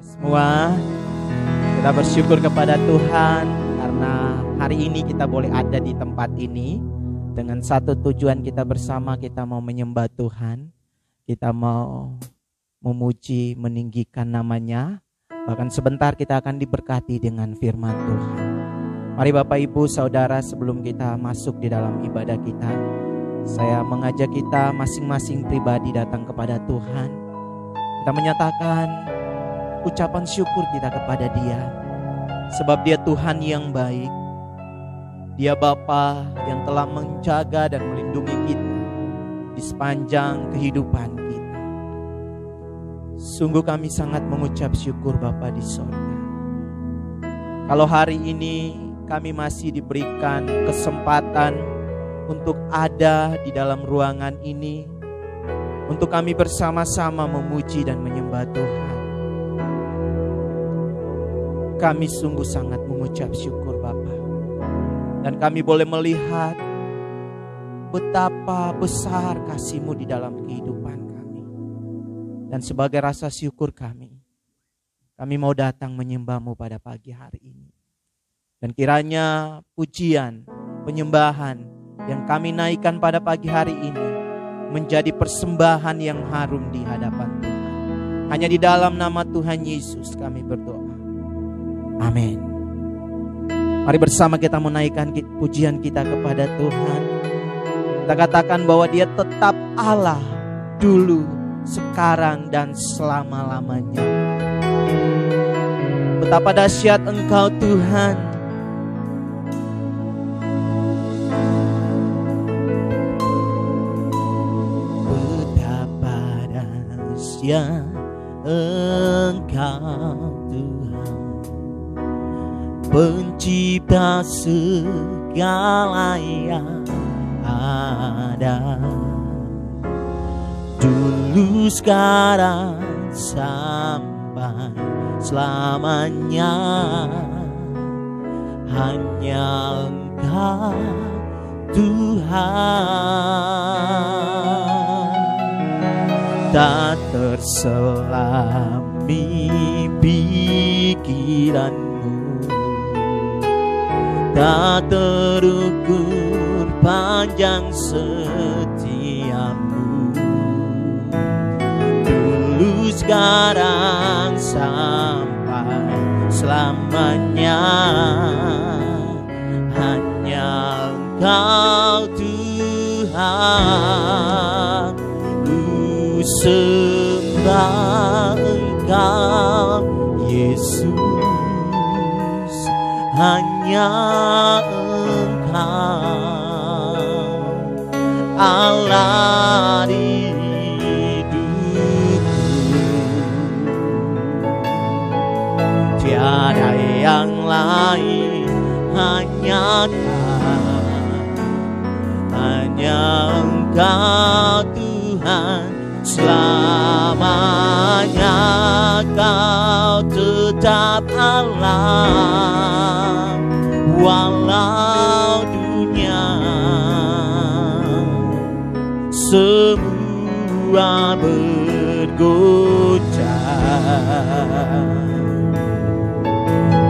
Semua kita bersyukur kepada Tuhan karena hari ini kita boleh ada di tempat ini dengan satu tujuan kita bersama. Kita mau menyembah Tuhan, kita mau memuji, meninggikan namanya. Bahkan sebentar kita akan diberkati dengan firman Tuhan. Mari Bapak Ibu Saudara, sebelum kita masuk di dalam ibadah kita, saya mengajak kita masing-masing pribadi datang kepada Tuhan. Kita menyatakan ucapan syukur kita kepada Dia, sebab Dia Tuhan yang baik. Dia Bapa yang telah menjaga dan melindungi kita di sepanjang kehidupan kita. Sungguh kami sangat mengucap syukur Bapa di sorga. Kalau hari ini kami masih diberikan kesempatan untuk ada di dalam ruangan ini, untuk kami bersama-sama memuji dan menyembah Tuhan, kami sungguh sangat mengucap syukur Bapa. Dan kami boleh melihat betapa besar kasih-Mu di dalam kehidupan kami. Dan sebagai rasa syukur kami mau datang menyembah-Mu pada pagi hari ini. Dan kiranya pujian, penyembahan yang kami naikkan pada pagi hari ini menjadi persembahan yang harum di hadapan Tuhan. Hanya di dalam nama Tuhan Yesus kami berdoa. Amin. Mari bersama kita menaikkan pujian kita kepada Tuhan. Kita katakan bahwa Dia tetap Allah dulu, sekarang, dan selama-lamanya. Betapa dahsyat Engkau Tuhan. Betapa dahsyat Engkau Tuhan, Pencipta segala yang ada, dulu, sekarang, sampai selamanya. Hanya Engkau Tuhan, tak terselami pikiran-Mu, tak terukur panjang setia-Mu, dulu, sekarang, sampai selamanya. Hanya Engkau Tuhan, ku sembah Engkau Yesus. Hanya Engkau Allah di hidupku, tiada yang lain, hanya Engkau Tuhan. Selamanya Kau tetap Allah, walau dunia semua bergoncang,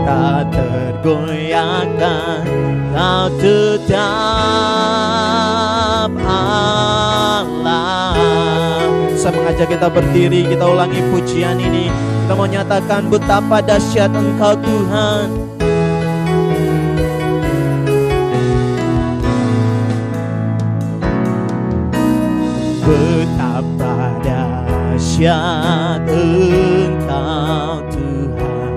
tak tergoyahkan, Kau tetap Allah. Saya mengajak kita berdiri, kita ulangi pujian ini. Kita mau nyatakan betapa dahsyat Engkau Tuhan. Betapa dahsyat Engkau Tuhan,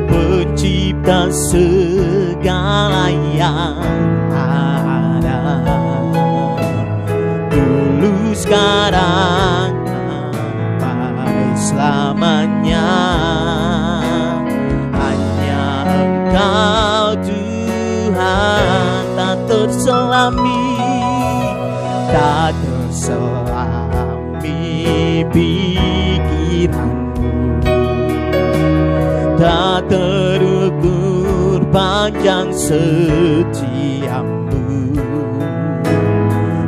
Pencipta segala yang ada, dulu, sekarang, sampai selamanya. Hanya Engkau Tuhan, tak terselami pikiran-Mu, tak terukur panjang setia-Mu,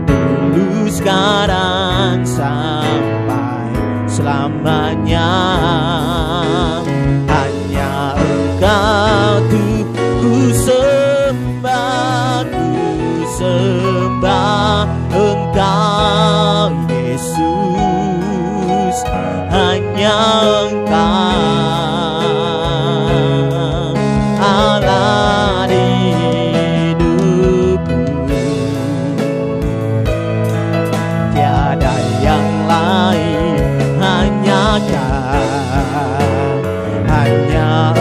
dulu, sekarang, sampai selamanya. Yesus, hanya Engkau Allah di hidupku. Tiada yang lain, hanya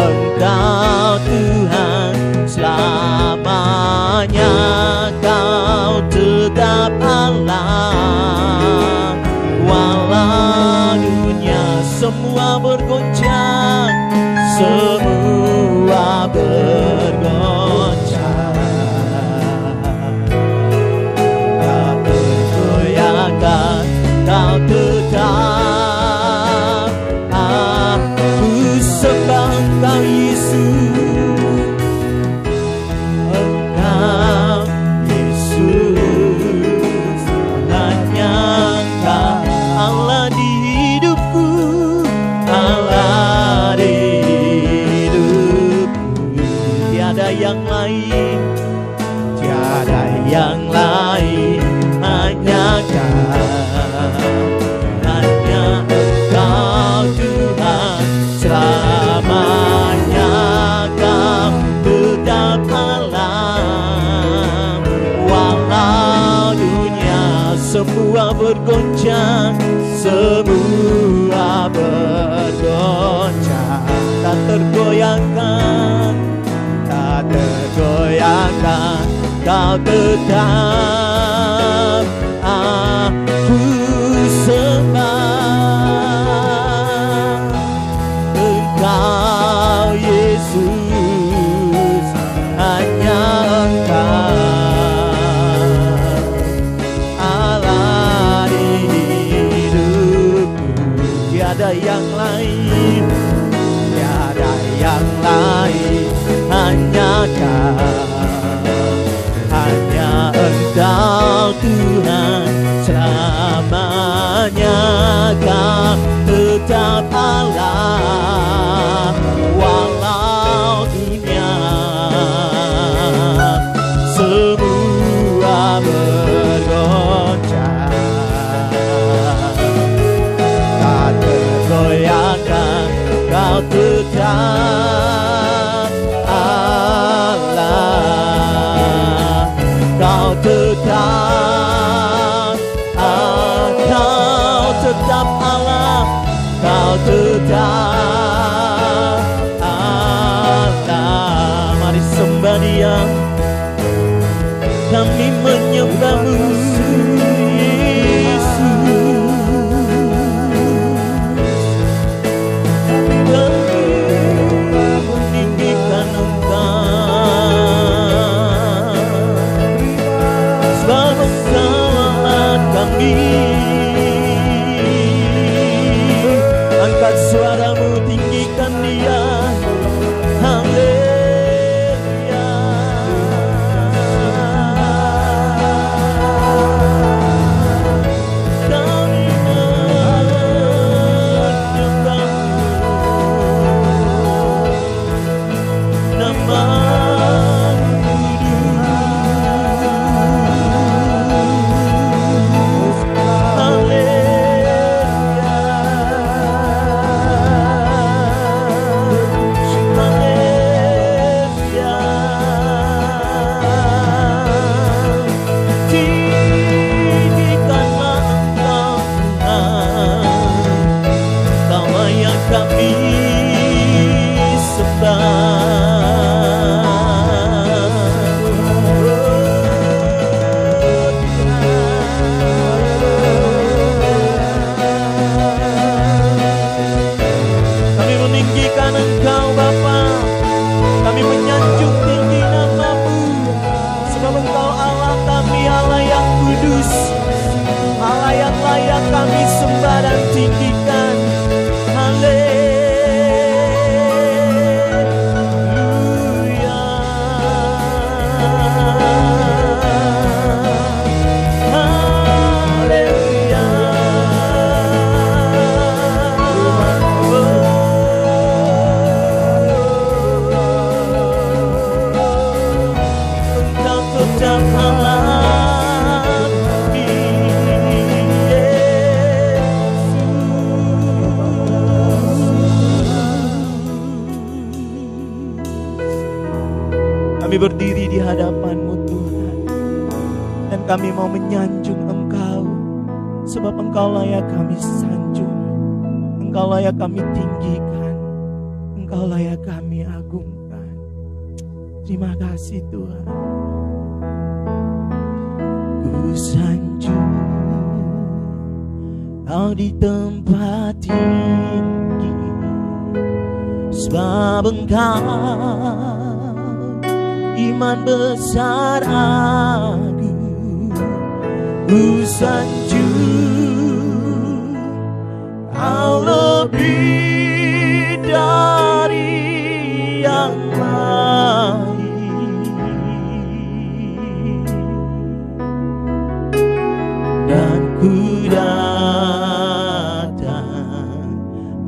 Engkau Tuhan, selamanya Kau tetap Allah. Walau dunia semua bergoncang, semua bergoncang, tak tergoyahkan Kau tetap. Aku sembah Engkau Yesus, Engkau Yesus, hanya Engkau Allah di hidupku, Allah di hidupku. Tiada yang lain, tiada yang lain, hanya Engkau Tuhan, selamanya Kau tetap Allah. Walau dunia semua bergoncang, semua bergoncang, tak tergoyahkan, tak tergoyahkan, Kau tetap. Aku sembah Engkau Yesus, hanya Engkau Allah di hidupku. Tiada yang lain, tiada yang lain, hanya Engkau Tuhan, selamanya Kau tetap Allah. Walau dunia semua bergoncang, tak tergoyahkan, Kau tetap Allah. Kau tetap, Kau tetap Allah, Kau tetap Allah. Mari sembah Dia, kami menyembah-Mu Yesus. Kami meninggikan Engkau, sebab Engkau Allah kami. Angkat suaramu, tinggikan Dia. Haleluya. Kami menyembah-Mu, nama-Mu kudus. Haleluya. Haleluya. Tinggikanlah Engkau Tuhan, Kau yang kami Kami meninggikan Engkau Bapa, kami menyanjung tinggi nama-Mu, sebab Engkau Allah kami, Allah yang kudus, Allah yang layak kami sembah dan tinggikan. Haleluya. Haleluya. Engkau tetap Allah kami, kami mau menyanjung Engkau, sebab Engkau layak kami sanjung, Engkau layak kami tinggikan, Engkau layak kami agungkan. Terima kasih Tuhan. Ku sanjung Kau di tempat tinggi, sebab Engkau iman besar aku. Ku sanjung Kau lebih dari yang lain, dan ku datang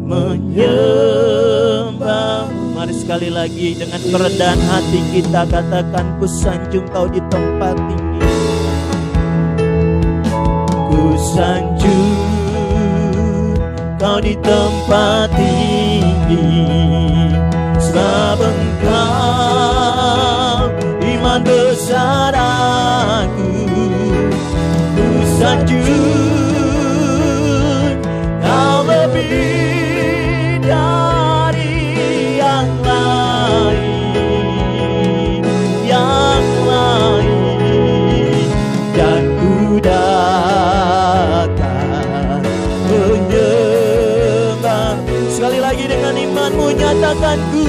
menyembah. Mari sekali lagi dengan kerendahan hati kita katakan, ku sanjung Kau di tempat tinggi. Ku sanjung Kau di tempat tinggi, sebab Engkau iman besar aku. Ku sanjung Kau lebih dari yang lain, dan ku datang menyembah. Sekali lagi dengan imanmu nyatakan, ku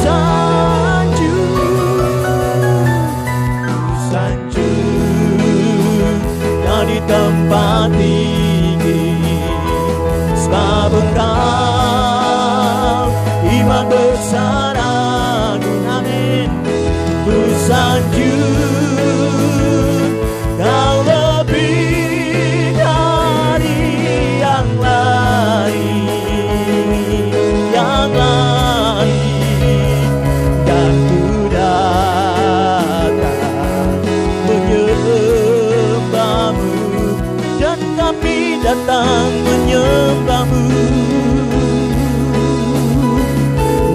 sanjung Kau di tempat tinggi, sebab Engkau iman besar aku. Amin. Ku sanjung Kau lebih dari yang lain, dan ku datang menyembahmu, dan kami datang menyembahmu,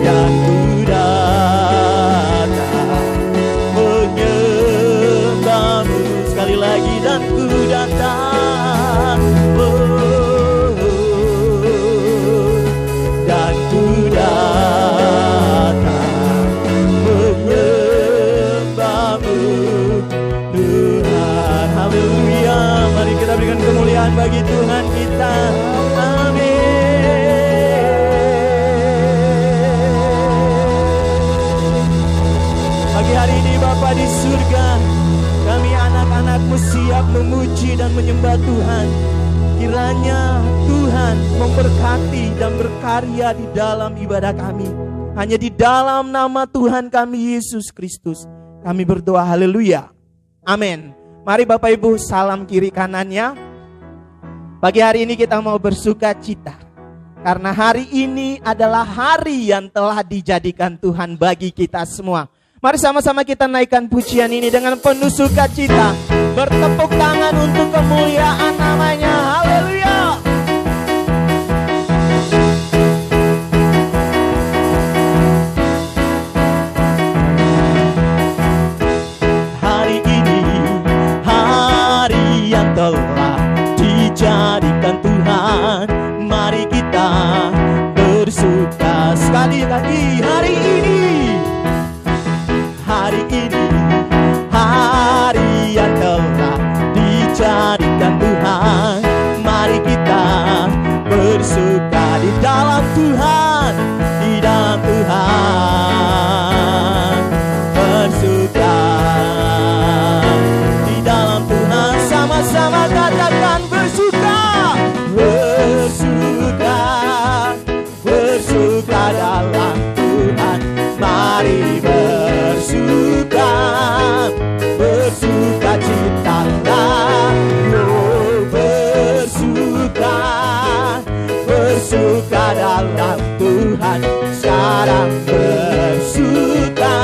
dan ku datang menyembahmu. Sekali lagi, dan ku datang, dan ku datang menyembahmu Tuhan. Haleluya. Mari kita berikan kemuliaan bagi Tuhan kita. Pagi hari ini Bapa di surga, kami anak-anak-Mu siap memuji dan menyembah Tuhan. Kiranya Tuhan memberkati dan berkarya di dalam ibadah kami. Hanya di dalam nama Tuhan kami Yesus Kristus kami berdoa, haleluya, amin. Mari Bapak Ibu, salam kiri kanannya. Pagi hari ini kita mau bersuka cita, karena hari ini adalah hari yang telah dijadikan Tuhan bagi kita semua. Mari sama-sama kita naikkan pujian ini dengan penuh sukacita, bertepuk tangan untuk kemuliaan namanya. Haleluya. Hari ini hari yang telah dijadikan Tuhan, mari kita bersuka. Sekali lagi, hari ini hari yang telah dijadikan Tuhan, mari kita bersuka di dalam Tuhan, di dalam Tuhan, bersuka di dalam Tuhan. Sama-sama katakan bersuka, bersuka, bersuka dalam Tuhan. Mari bersuka, bersuka citalah, oh bersuka, bersuka dalam Tuhan. Sekarang bersuka,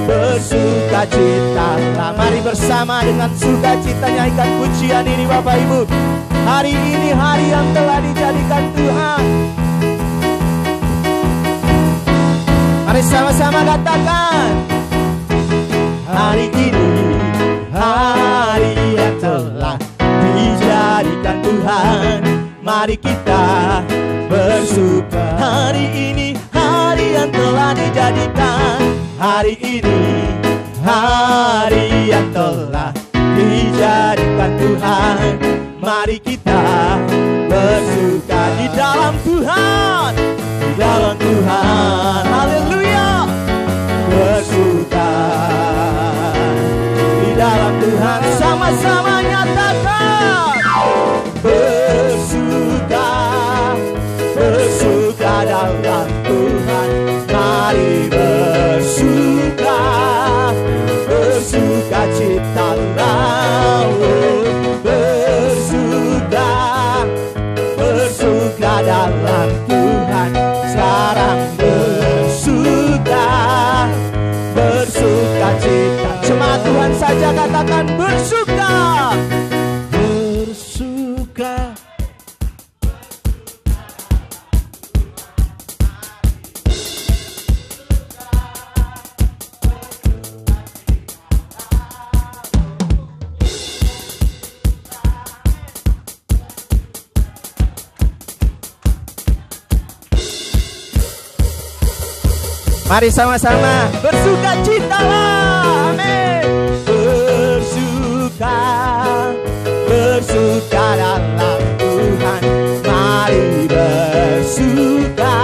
bersuka citalah. Mari bersama dengan sukacita nyanyikan pujian ini Bapak Ibu. Hari ini hari yang telah dijadikan Tuhan. Mari sama-sama katakan, hari ini hari yang telah dijadikan Tuhan. Mari kita bersuka. Hari ini hari yang telah dijadikan. Hari ini hari yang telah dijadikan Tuhan. Mari kita bersuka di dalam Tuhan, di dalam Tuhan. Haleluya. Bersuka di dalam Tuhan. Sama-sama nyatakan. Bersuka, bersuka dalam Tuhan. Mari bersuka, bersuka citalah. Bersuka, bersuka dalam Tuhan. Sekarang bersuka, bersuka cita. Jemaat Tuhan saja katakan bersuka. Bersuka. Mari sama-sama bersuka citalah. Amin. Bersuka, bersuka dalam Tuhan. Mari bersuka,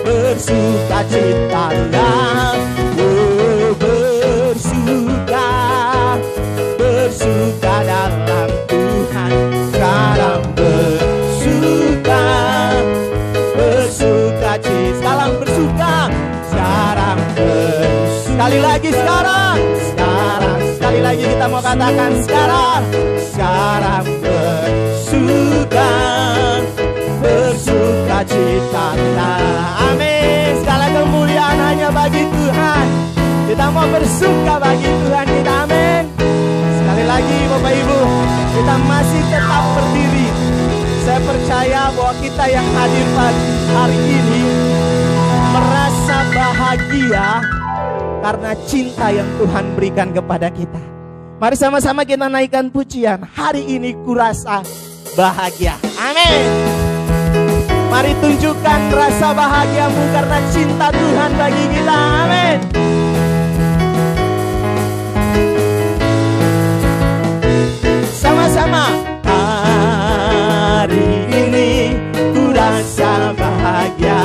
bersuka citalah. Oh, bersuka, bersuka dalam Tuhan. Sekarang bersuka, bersuka cita. Sekarang bersuka. Sekarang sekali lagi sekarang. Sekarang sekali lagi kita mau katakan sekarang. Sekarang bersuka, bersuka cita. Amin. Segala kemuliaan hanya bagi Tuhan. Kita mau bersuka bagi Tuhan kita. Amin. Sekali lagi Bapak Ibu, kita masih tetap berdiri. Saya percaya bahwa kita yang hadir pagi hari ini merasa bahagia karena cinta yang Tuhan berikan kepada kita. Mari sama-sama kita naikkan pujian. Hari ini kurasa bahagia. Amin. Mari tunjukkan rasa bahagiamu karena cinta Tuhan bagi kita. Amin. Sama-sama. Hari ini kurasa bahagia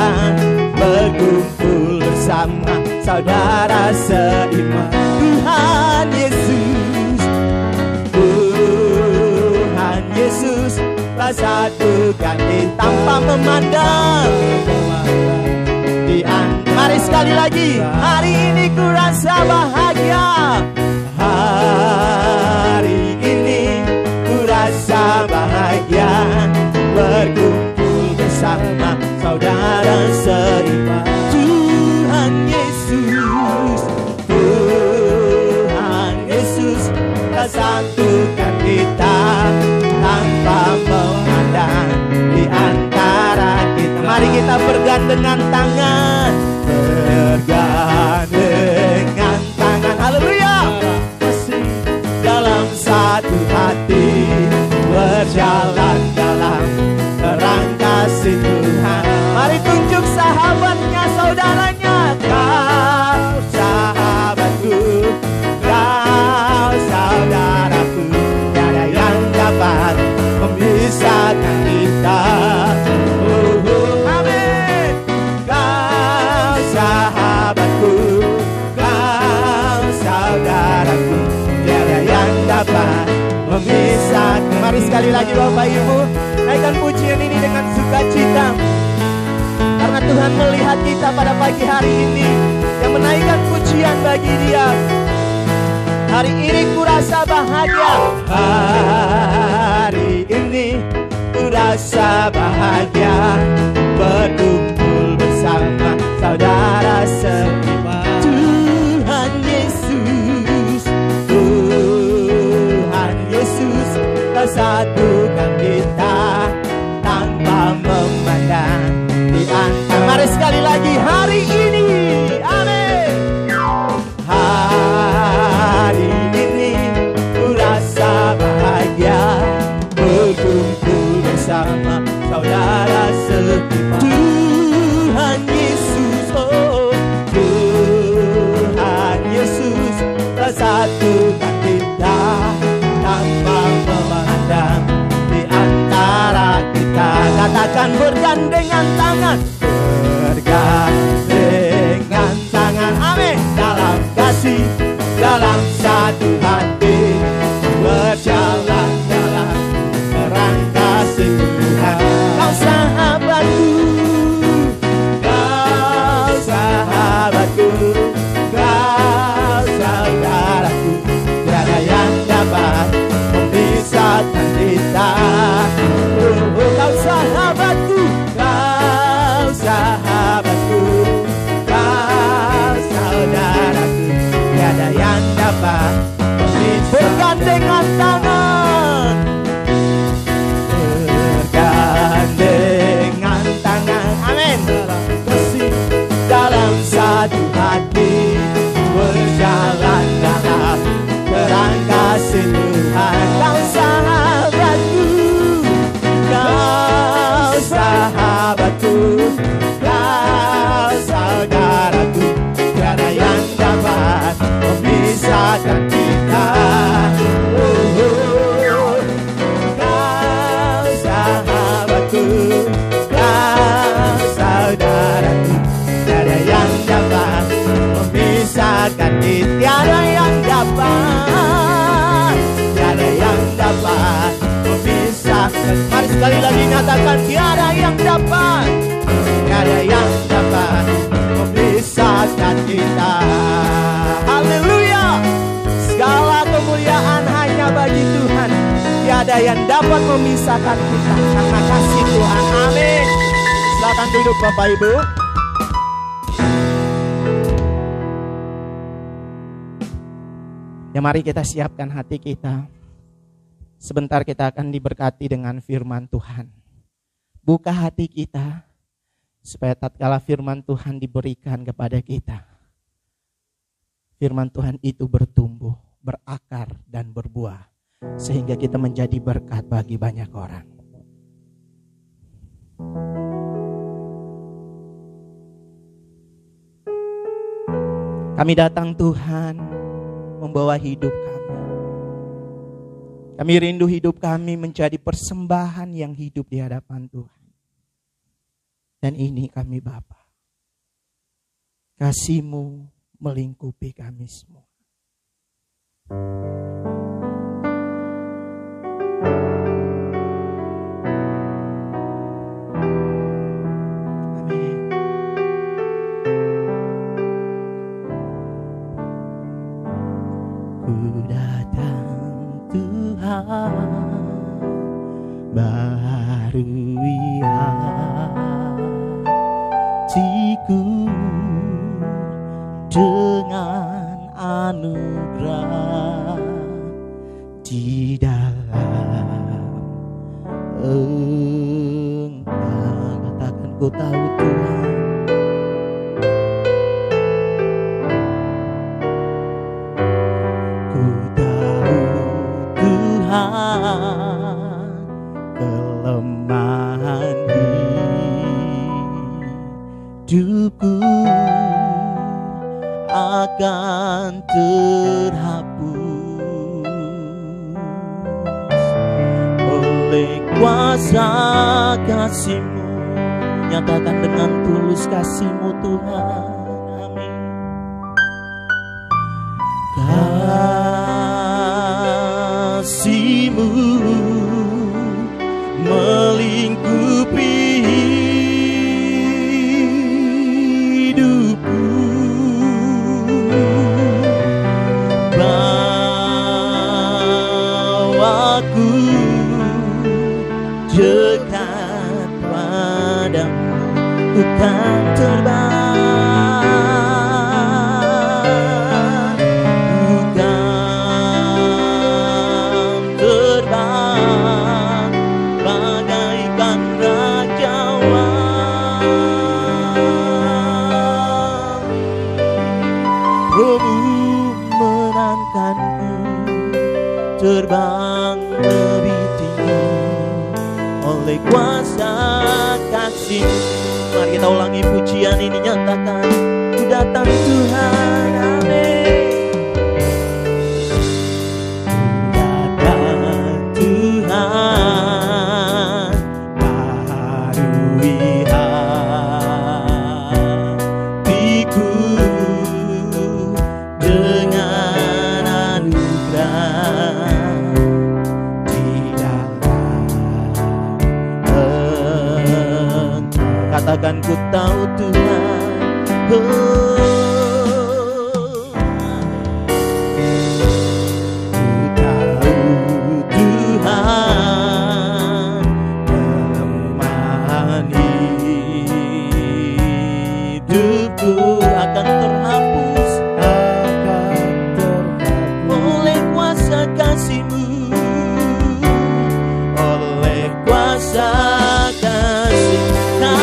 berkumpul bersama saudara seiman. Tuhan Yesus, Tuhan Yesus telah satukan kita tanpa memandang. Mari sekali lagi. Hari ini kurasa bahagia. Hari ini kurasa bahagia berkumpul bersama saudara seiman. Tuhan Yesus, Tuhan Yesus telah satukan kita tanpa memandang di antara kita. Mari kita bergandengan tangan, bergandengan tangan. Haleluya. Dalam satu hati berjalan dalam terang kasih Tuhan. Mari tunjuk sahabatnya, saudaranya. Kau sahabatku, kau saudaraku, tiada yang dapat memisahkan kita. Amin. Kau sahabatku, kau saudaraku, tiada yang dapat memisahkan. Mari sekali lagi Bapak Ibu, naikkan pujian ini dengan sukacita. Karena Tuhan melihat kita pada pagi hari ini yang menaikkan pujian bagi Dia. Hari ini kurasa bahagia. Hari ini kurasa bahagia berkumpul bersama saudara seiman. Tuhan Yesus, Tuhan Yesus telah satukan kita tanpa memandang di antara. Mari sekali lagi hari ini. Amin. Hari ini dapat memisahkan. Mari sekali lagi nyatakan, tiada yang dapat memisahkan kita. Haleluya. Segala kemuliaan hanya bagi Tuhan. Tiada yang dapat memisahkan kita karena kasih Tuhan. Amin. Silakan duduk Bapak Ibu. Ya, mari kita siapkan hati kita. Sebentar kita akan diberkati dengan firman Tuhan. Buka hati kita supaya tatkala firman Tuhan diberikan kepada kita, firman Tuhan itu bertumbuh, berakar dan berbuah, sehingga kita menjadi berkat bagi banyak orang. Kami datang Tuhan membawa hidup kami. Kami rindu hidup kami menjadi persembahan yang hidup di hadapan Tuhan. Dan ini kami Bapa, kasih-Mu melingkupi kami semua. Amin. Ku datang Tuhan, barui hatiku dengan anugerah di dalam Engkau. Katakan, ku tahu Tuhan, ku tahu Tuhan kelemahan hidupku akan terhapus oleh kuasa kasih-Mu. Nyatakan dengan tulus kasih-Mu Tuhan. Amin. Kasih-Mu melingkupi hidupku, bawaku dekat padamu. Ku kan terbang, ku kan terbang bagaikan rajawan. Rohmu menantangku terbang lebih tinggi oleh kuasa kasih. Mari kita ulangi pujian ini, nyatakan, ku datang Tuhan. Amin. Ku datang Tuhan, barui hatiku dengan anugerah di dalam Engkau. Katakan, ku tahu Tuhan, ku tahu Tuhan kelemahan hidupku akan terhapus oleh kuasa kasih-Mu, oleh kuasa kasih-Mu Tuhan.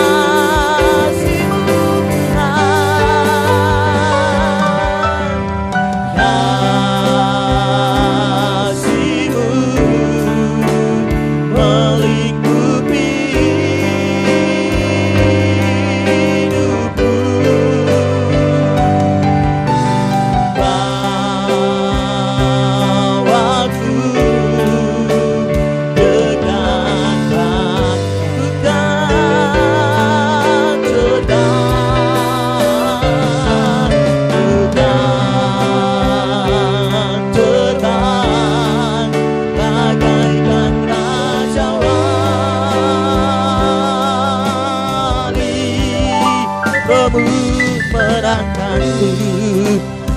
Rohmu menangkanku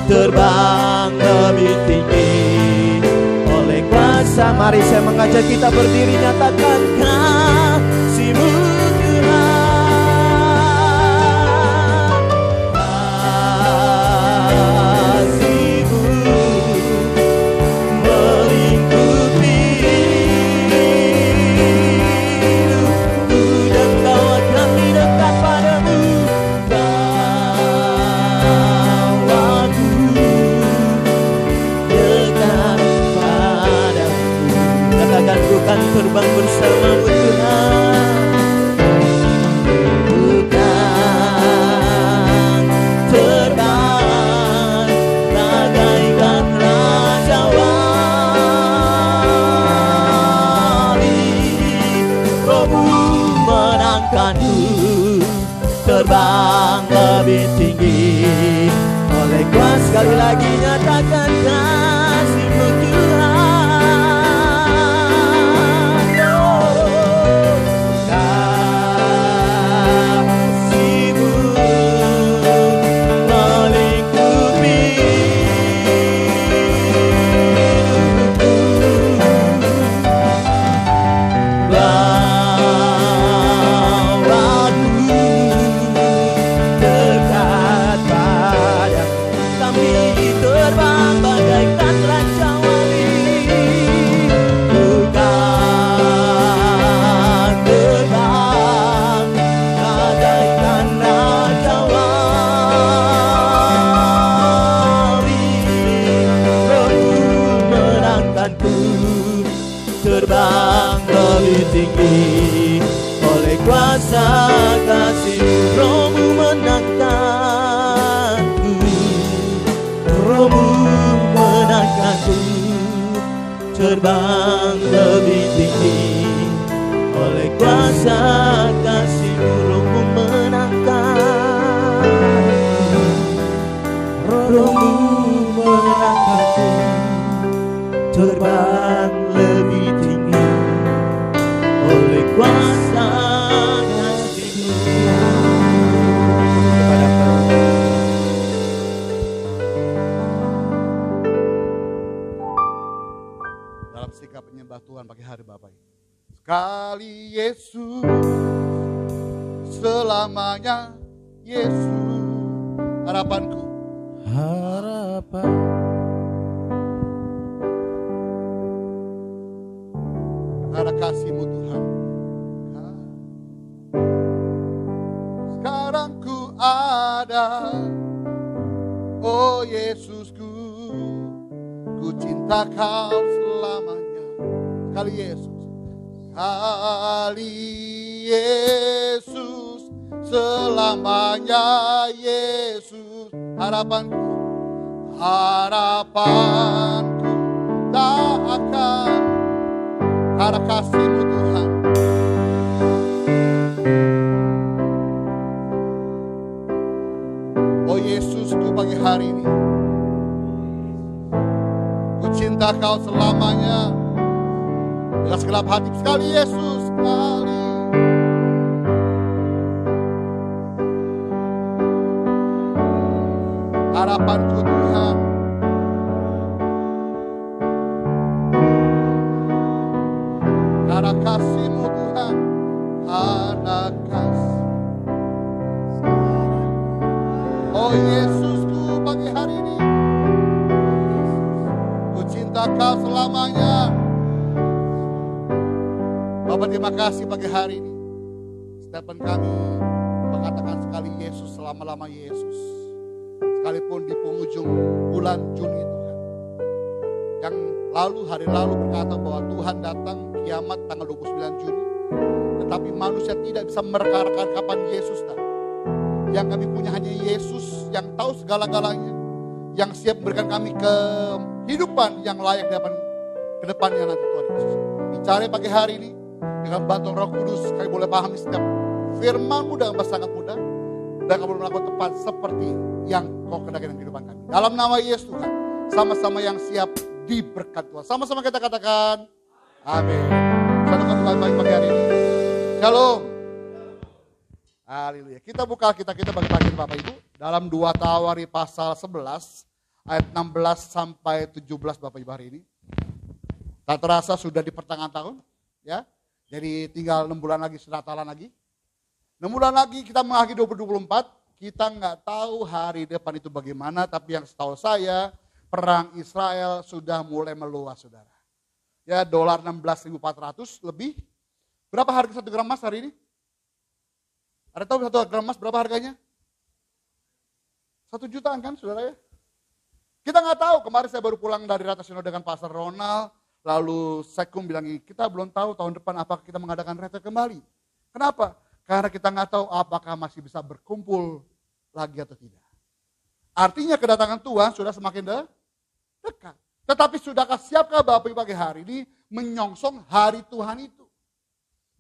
terbang lebih tinggi oleh kuasa. Mari saya mengajak kita berdiri, nyatakan kasih-Mu Tuhan, kasih-Mu melingkupi hidupku dan Kau akan dekat padamu. Ku kan terbang bersama-Mu Tuhan, ku kan terbang bagaikan Raja Wali. Rohmu menangkanku terbang lebih tinggi oleh kuasa. Sekali lagi nyatakan kasih-Mu Tuhan. Terbang lebih tinggi oleh kuasa kasih-Mu. Rohmu menangkanku, Rohmu menangkanku terbang lebih tinggi oleh kuasa kasih-Mu. Rohmu menangkanku, Rohmu menangkanku terbang lebih tinggi oleh kuasa kasih-Mu. Dalam sikap menyembah Tuhan pagi hari Bapak, sekali Yesus, selamanya Yesus. Harapanku, harapan karena kasih-Mu Tuhan. Sekarang ku ada, oh Yesusku, ku cinta Kau selamanya. Sekali Yesus, sekali Yesus, selamanya Yesus. Harapanku, harapanku tak akan karena kasih-Mu Tuhan. Oh Yesusku, pagi hari ini ku cinta Kau selamanya dengan segenap hati. Sekali Yesus, sekali. Harapanku Tuhan, karena kasih-Mu Tuhan, karena kasih. Oh Yesusku, pagi hari ini ku cinta Kau selamanya. Bapak, terima kasih pagi hari ini. Setiap kami mengatakan sekali Yesus, selama-lama Yesus. Sekalipun di penghujung bulan Juni Tuhan, yang hari lalu berkata bahwa Tuhan datang kiamat tanggal 29 Juni. Tetapi manusia tidak bisa mereka-rekakan kapan Yesus datang. Yang kami punya hanya Yesus yang tahu segala-galanya, yang siap memberikan kami kehidupan yang layak ke depannya nanti Tuhan Yesus. Bicara pagi hari ini dengan bantuan Roh Kudus, kami boleh pahami setiap firman-Mu dengan sangat mudah, dan kami boleh melakukan tepat seperti yang Kau kehendaki dalam kehidupan kami. Dalam nama Yesus Tuhan, sama-sama yang siap diberkati Tuhan. Sama-sama kita katakan amin. Satu kata baik pagi hari ini. Shalom. Haleluya. Kita buka kita bagi-bagi Bapak Ibu. Dalam 2 Tawari pasal 11 ayat 16 sampai 17 Bapak Ibu hari ini. Tak terasa sudah di pertengahan tahun. Ya. Jadi tinggal 6 bulan lagi, Natalan lagi. 6 bulan lagi kita mengakhiri 2024. Kita nggak tahu hari depan itu bagaimana. Tapi yang setahu saya, perang Israel sudah mulai meluas, saudara. Ya, dolar 16.400 lebih. Berapa harga 1 gram emas hari ini? Ada tahu 1 gram emas berapa harganya? 1 jutaan kan, saudara ya? Kita nggak tahu. Kemarin saya baru pulang dari Ratasino dengan Pastor Ronald. Lalu Sekum bilang, kita belum tahu tahun depan apakah kita mengadakan retret kembali. Kenapa? Karena kita nggak tahu apakah masih bisa berkumpul lagi atau tidak. Artinya kedatangan Tuhan sudah semakin dekat. Tetapi sudahkah siapkah Bapak Ibu pagi hari ini menyongsong hari Tuhan itu?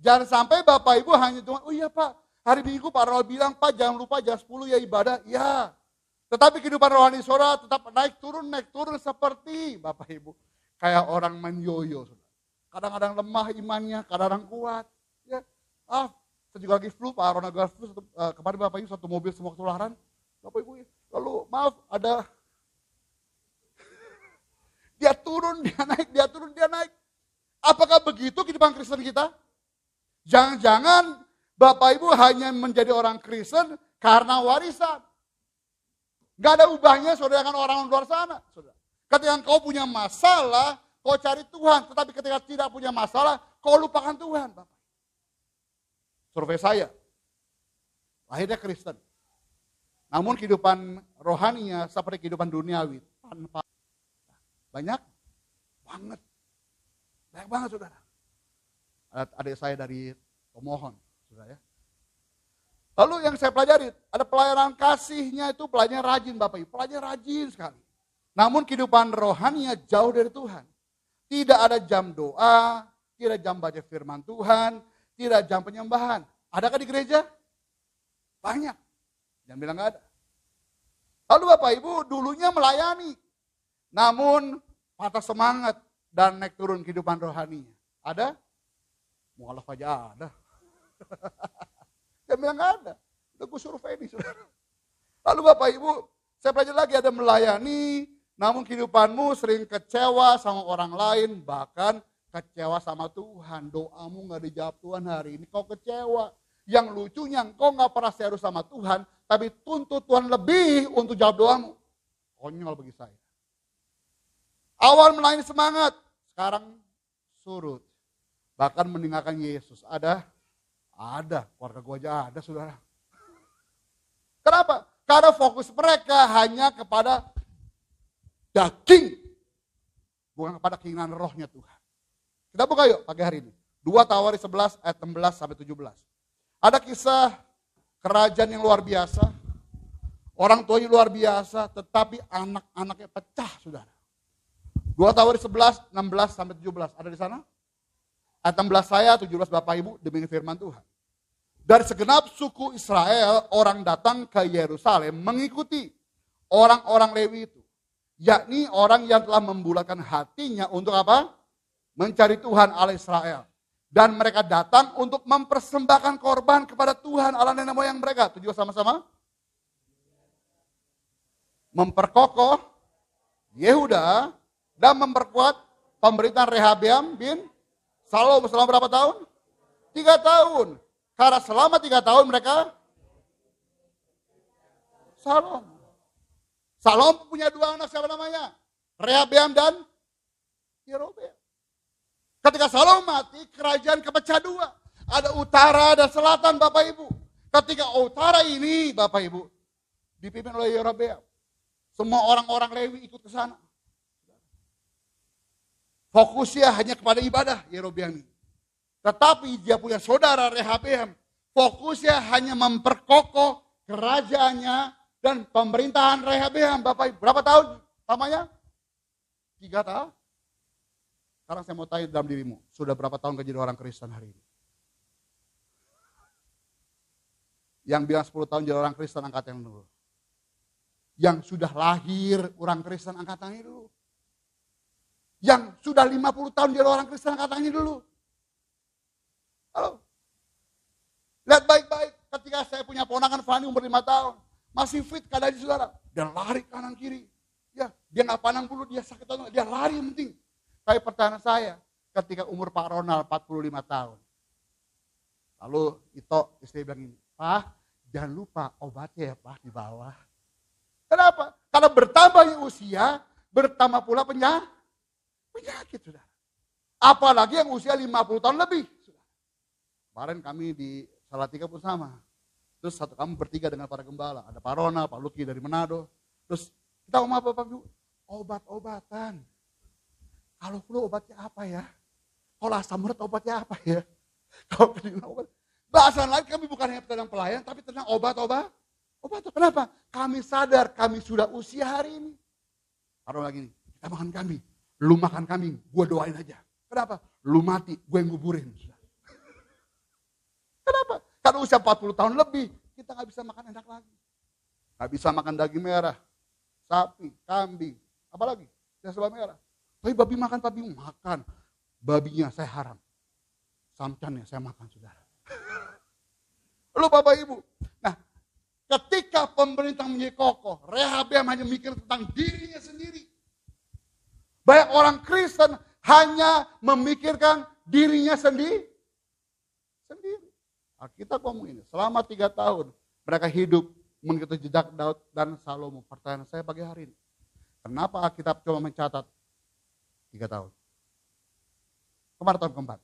Jangan sampai Bapak Ibu hanya Tuhan, oh iya Pak, hari Minggu Pak Ronald bilang, Pak jangan lupa jam 10 ya ibadah. Ya, tetapi kehidupan rohani saudara tetap naik turun seperti Bapak Ibu. Kayak orang main yoyo. Kadang-kadang lemah imannya, kadang-kadang kuat. Ya, saya juga lagi flu, Pak Ronald juga flu. Kemarin Bapak Ibu satu mobil semua ketularan. Bapak Ibu, lalu maaf ada dia turun, dia naik, dia turun, dia naik. Apakah begitu kehidupan Kristen kita? Jangan-jangan Bapak Ibu hanya menjadi orang Kristen karena warisan. Gak ada ubahnya saudara dengan orang luar sana. Saudara. Ketika kau punya masalah, kau cari Tuhan. Tetapi ketika tidak punya masalah, kau lupakan Tuhan. Bapak. Survei saya, lahirnya Kristen. Namun kehidupan rohaninya seperti kehidupan duniawi. Tanpa banyak banget. Banyak banget saudara. Adik saya dari Pemohon. Saudara ya. Lalu yang saya pelajari, ada pelayanan kasihnya itu pelayannya rajin Bapak Ibu. Pelayannya rajin sekali. Namun kehidupan rohaninya jauh dari Tuhan. Tidak ada jam doa, tidak jam baca firman Tuhan, tidak jam penyembahan. Adakah di gereja? Banyak. Jangan bilang gak ada. Lalu Bapak Ibu dulunya melayani. Namun patah semangat dan naik turun kehidupan rohaninya. Ada? Mualaf aja ada. Jangan bilang gak ada. Udah gue survei nih saudara. Lalu Bapak Ibu, saya pelajari lagi ada melayani. Namun kehidupanmu sering kecewa sama orang lain. Bahkan kecewa sama Tuhan. Doamu gak dijawab Tuhan hari ini. Kau kecewa. Yang lucunya engkau gak pernah serius sama Tuhan. Tapi tuntut Tuhan lebih untuk jawab doamu. Konyol bagi saya. Awal melayani semangat. Sekarang surut. Bahkan meninggalkan Yesus. Ada. Keluarga gua aja ada saudara. Kenapa? Karena fokus mereka hanya kepada daging. Bukan kepada keinginan rohnya Tuhan. Kita buka yuk pagi hari ini. 2 Tawari 11 ayat 16 sampai 17. Ada kisah kerajaan yang luar biasa. Orang tuanya luar biasa. Tetapi anak-anaknya pecah saudara. 2 Tawari 11, 16 sampai 17. Ada di sana? Ayat 16 saya, 17 Bapak Ibu demi firman Tuhan. Dari segenap suku Israel, orang datang ke Yerusalem mengikuti orang-orang Lewi itu. Yakni orang yang telah membulatkan hatinya untuk apa? Mencari Tuhan Allah Israel. Dan mereka datang untuk mempersembahkan korban kepada Tuhan Allah nenek moyang mereka. Tujuh sama-sama. Memperkokoh Yehuda dan memperkuat pemerintahan Rehabeam bin Salom selama berapa tahun? 3 tahun. Karena selama 3 tahun mereka Salom punya 2 anak, siapa namanya? Rehabeam dan Yerobeam. Ketika Salom mati, kerajaan kepecah 2. Ada utara dan selatan Bapak Ibu. Ketika utara ini Bapak Ibu dipimpin oleh Yerobeam. Semua orang-orang Lewi ikut ke sana. Fokusnya hanya kepada ibadah Yerobeam ini. Tetapi dia punya saudara Rehabeam. Fokusnya hanya memperkokoh kerajaannya dan pemerintahan Rehabeam. Bapak Ibu, berapa tahun lamanya? 3 tahun. Sekarang saya mau tanya dalam dirimu, sudah berapa tahun kau jadi orang Kristen hari ini? Yang bilang 10 tahun jadi orang Kristen, angkat yang dulu. Yang sudah lahir orang Kristen, angkat tangannya dulu. Yang sudah 50 tahun jadi orang Kristen, angkat tangannya dulu. Halo? Lihat baik-baik, ketika saya punya ponakan Fani umur 5 tahun. Masih fit keadaannya saudara. Dia lari kanan kiri. Ya, dia nggak pandang bulu, dia sakit atau dia lari yang penting. Tapi pertanyaan saya, ketika umur Pak Ronald 45 tahun. Lalu Ito istri bilang ini, Pak, jangan lupa obatnya ya Pak di bawah. Kenapa? Karena bertambahnya usia, bertambah pula penyakit saudara. Apalagi yang usia 50 tahun lebih. Kemarin kami di Salatiga pun sama. Terus satu kami bertiga dengan para gembala. Ada Pak Ronald, Pak Luki dari Manado. Terus kita ngomong apa Pak? Obat-obatan. Kalau flu obatnya apa ya? Kalau asam urat obatnya apa ya? Kalau kedinginan obat. Bahasan lain kami bukan hanya tentang pelayan, tapi tentang obat-obat. Kenapa? Kami sadar kami sudah usia hari ini. Taruh lagi nih, kita makan kambing. Lu makan kambing, gue doain aja. Kenapa? Lu mati, gue yang nguburin. Kenapa? Karena usia 40 tahun lebih, kita gak bisa makan enak lagi. Gak bisa makan daging merah, sapi, kambing, apalagi? Serba merah. Tapi babi makan. Babinya saya haram. Samcannya saya makan, saudara. Lalu Bapak Ibu, nah ketika pemerintah menjadi kokoh, Rehabeam hanya mikir tentang dirinya sendiri. Banyak orang Kristen hanya memikirkan dirinya sendiri. Kita ngomong ini, selama 3 tahun mereka hidup mengikuti jejak Daud dan Salomo. Pertanyaan saya pagi hari ini, kenapa Alkitab cuma mencatat 3 tahun? Kemarin tahun keempat,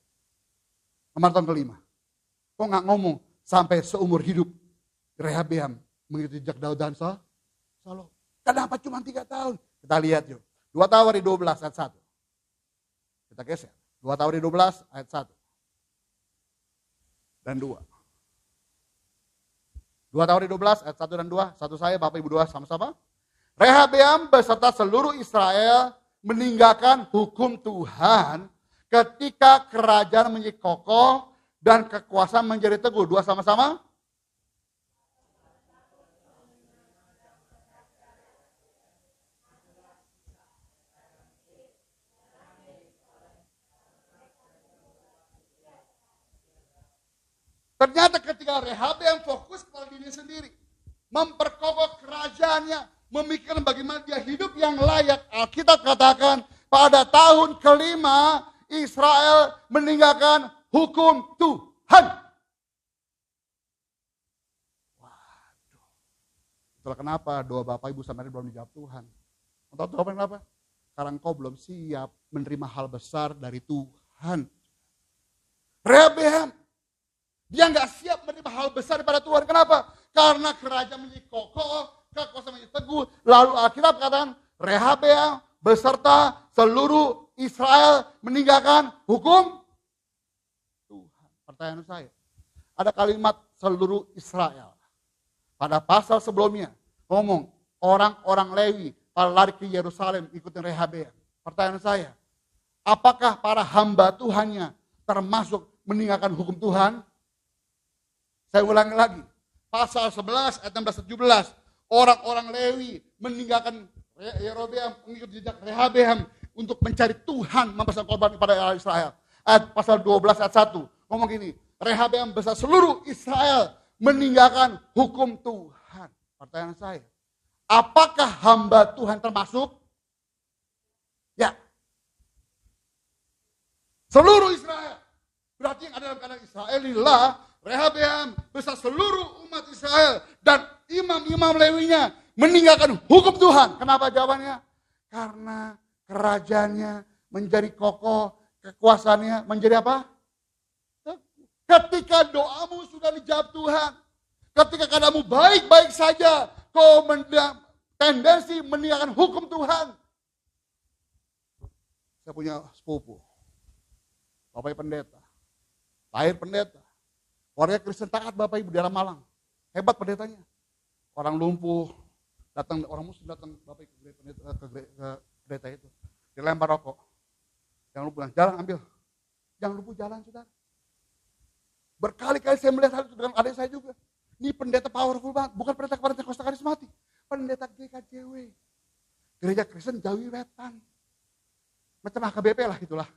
kemarin tahun kelima. Kok nggak ngomong sampai seumur hidup Rehabeam mengikuti jejak Daud dan Salomo? Kenapa cuma 3 tahun? Kita lihat yuk. 2 Tawarikh 12 ayat 1. Kita geser. 2 Tawarikh 12 ayat 1 dan 2. 2 Tawarikh 12 ayat 1 dan 2. Satu saya, Bapak Ibu 2 sama-sama. Rehabeam beserta seluruh Israel meninggalkan hukum Tuhan ketika kerajaan menjadi kokoh dan kekuasaan menjadi teguh. 2 sama-sama. Ternyata ketika Rehabeam fokus kepada dirinya sendiri, memperkokoh kerajaannya, memikirkan bagaimana dia hidup yang layak. Alkitab katakan pada tahun kelima Israel meninggalkan hukum Tuhan. Waduh. Itulah kenapa doa Bapak Ibu sampai hari belum dijawab Tuhan. Tahu kenapa? Karena engkau belum siap menerima hal besar dari Tuhan. Rehabeam, dia nggak siap menerima hal besar daripada Tuhan. Kenapa? Karena kerajaan menjadi kokoh, kekuasaan menjadi teguh. Lalu Alkitab katakan Rehabeam beserta seluruh Israel meninggalkan hukum Tuhan. Pertanyaan saya, ada kalimat seluruh Israel. Pada pasal sebelumnya ngomong orang-orang Lewi pada lari ke Yerusalem ikutin Rehabeam. Pertanyaan saya, apakah para hamba Tuhannya termasuk meninggalkan hukum Tuhan? Saya ulangi lagi, pasal 11 ayat 16-17, orang-orang Lewi meninggalkan Yerobeam, mengikuti jejak Rehabeam untuk mencari Tuhan, mempersembahkan korban kepada Israel. Ayat pasal 12 ayat 1, ngomong gini, Rehabeam beserta seluruh Israel meninggalkan hukum Tuhan. Pertanyaan saya, apakah hamba Tuhan termasuk? Ya. Seluruh Israel. Berarti yang ada dalam keadaan Israel inilah Rehabeam beserta seluruh umat Israel dan imam-imam Lewinya meninggalkan hukum Tuhan. Kenapa jawabannya? Karena kerajaannya menjadi kokoh, kekuasaannya menjadi apa? Ketika doamu sudah dijawab Tuhan, ketika keadaanmu baik-baik saja, kau tendensi meninggalkan hukum Tuhan. Saya punya sepupu, Bapak Pendeta, lahir pendeta. Warga Kristen taat Bapak Ibu di daerah Malang. Hebat pendetanya. Orang lumpuh, datang orang muslim datang Bapak Ibu ke pendeta itu. Dilempar rokok. Jangan lupa jalan ambil. Jangan lupa jalan saudara. Berkali-kali saya melihat hal itu dengan adik saya juga. Ini pendeta powerful banget. Bukan pendeta Kosta Karismatik. Pendeta GKJW. Gereja Kristen Jawi Wetan. Macam HKBP lah itulah.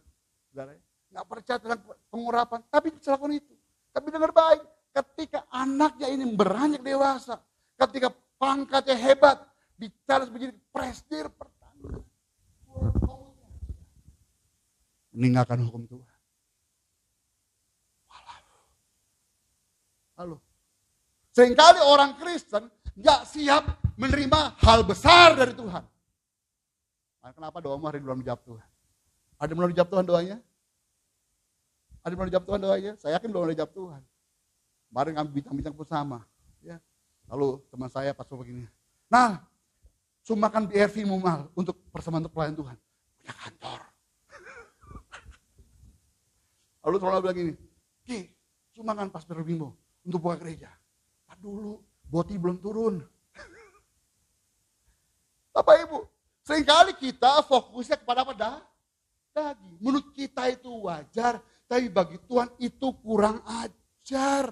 Saudara. Nggak percaya tentang pengurapan. Tapi kecelakaan itu. Tapi dengar baik, ketika anaknya ini beranjak dewasa, ketika pangkatnya hebat, bicara menjadi presidir pertama, meninggalkan hukum Tuhan. Halo. Seringkali orang Kristen gak siap menerima hal besar dari Tuhan. Kenapa doamu hari ini belum dijawab Tuhan? Ada yang belum dijawab Tuhan doanya? Ada yang belum dijawab Tuhan doanya? Saya yakin belum dijawab Tuhan. Kemarin kami bincang-bincang bersama. Ya. Lalu teman saya pas begini. Nah, sumbakan BRV-mu mal untuk persembahan untuk pelayan Tuhan. Punya kantor. Lalu teman bilang gini, Ki, sumbangan pas BRV-mu untuk buka gereja. Pak dulu, boti belum turun. Bapak Ibu, seringkali kita fokusnya kepada apa? Daging. Menurut kita itu wajar, tapi bagi Tuhan itu kurang ajar.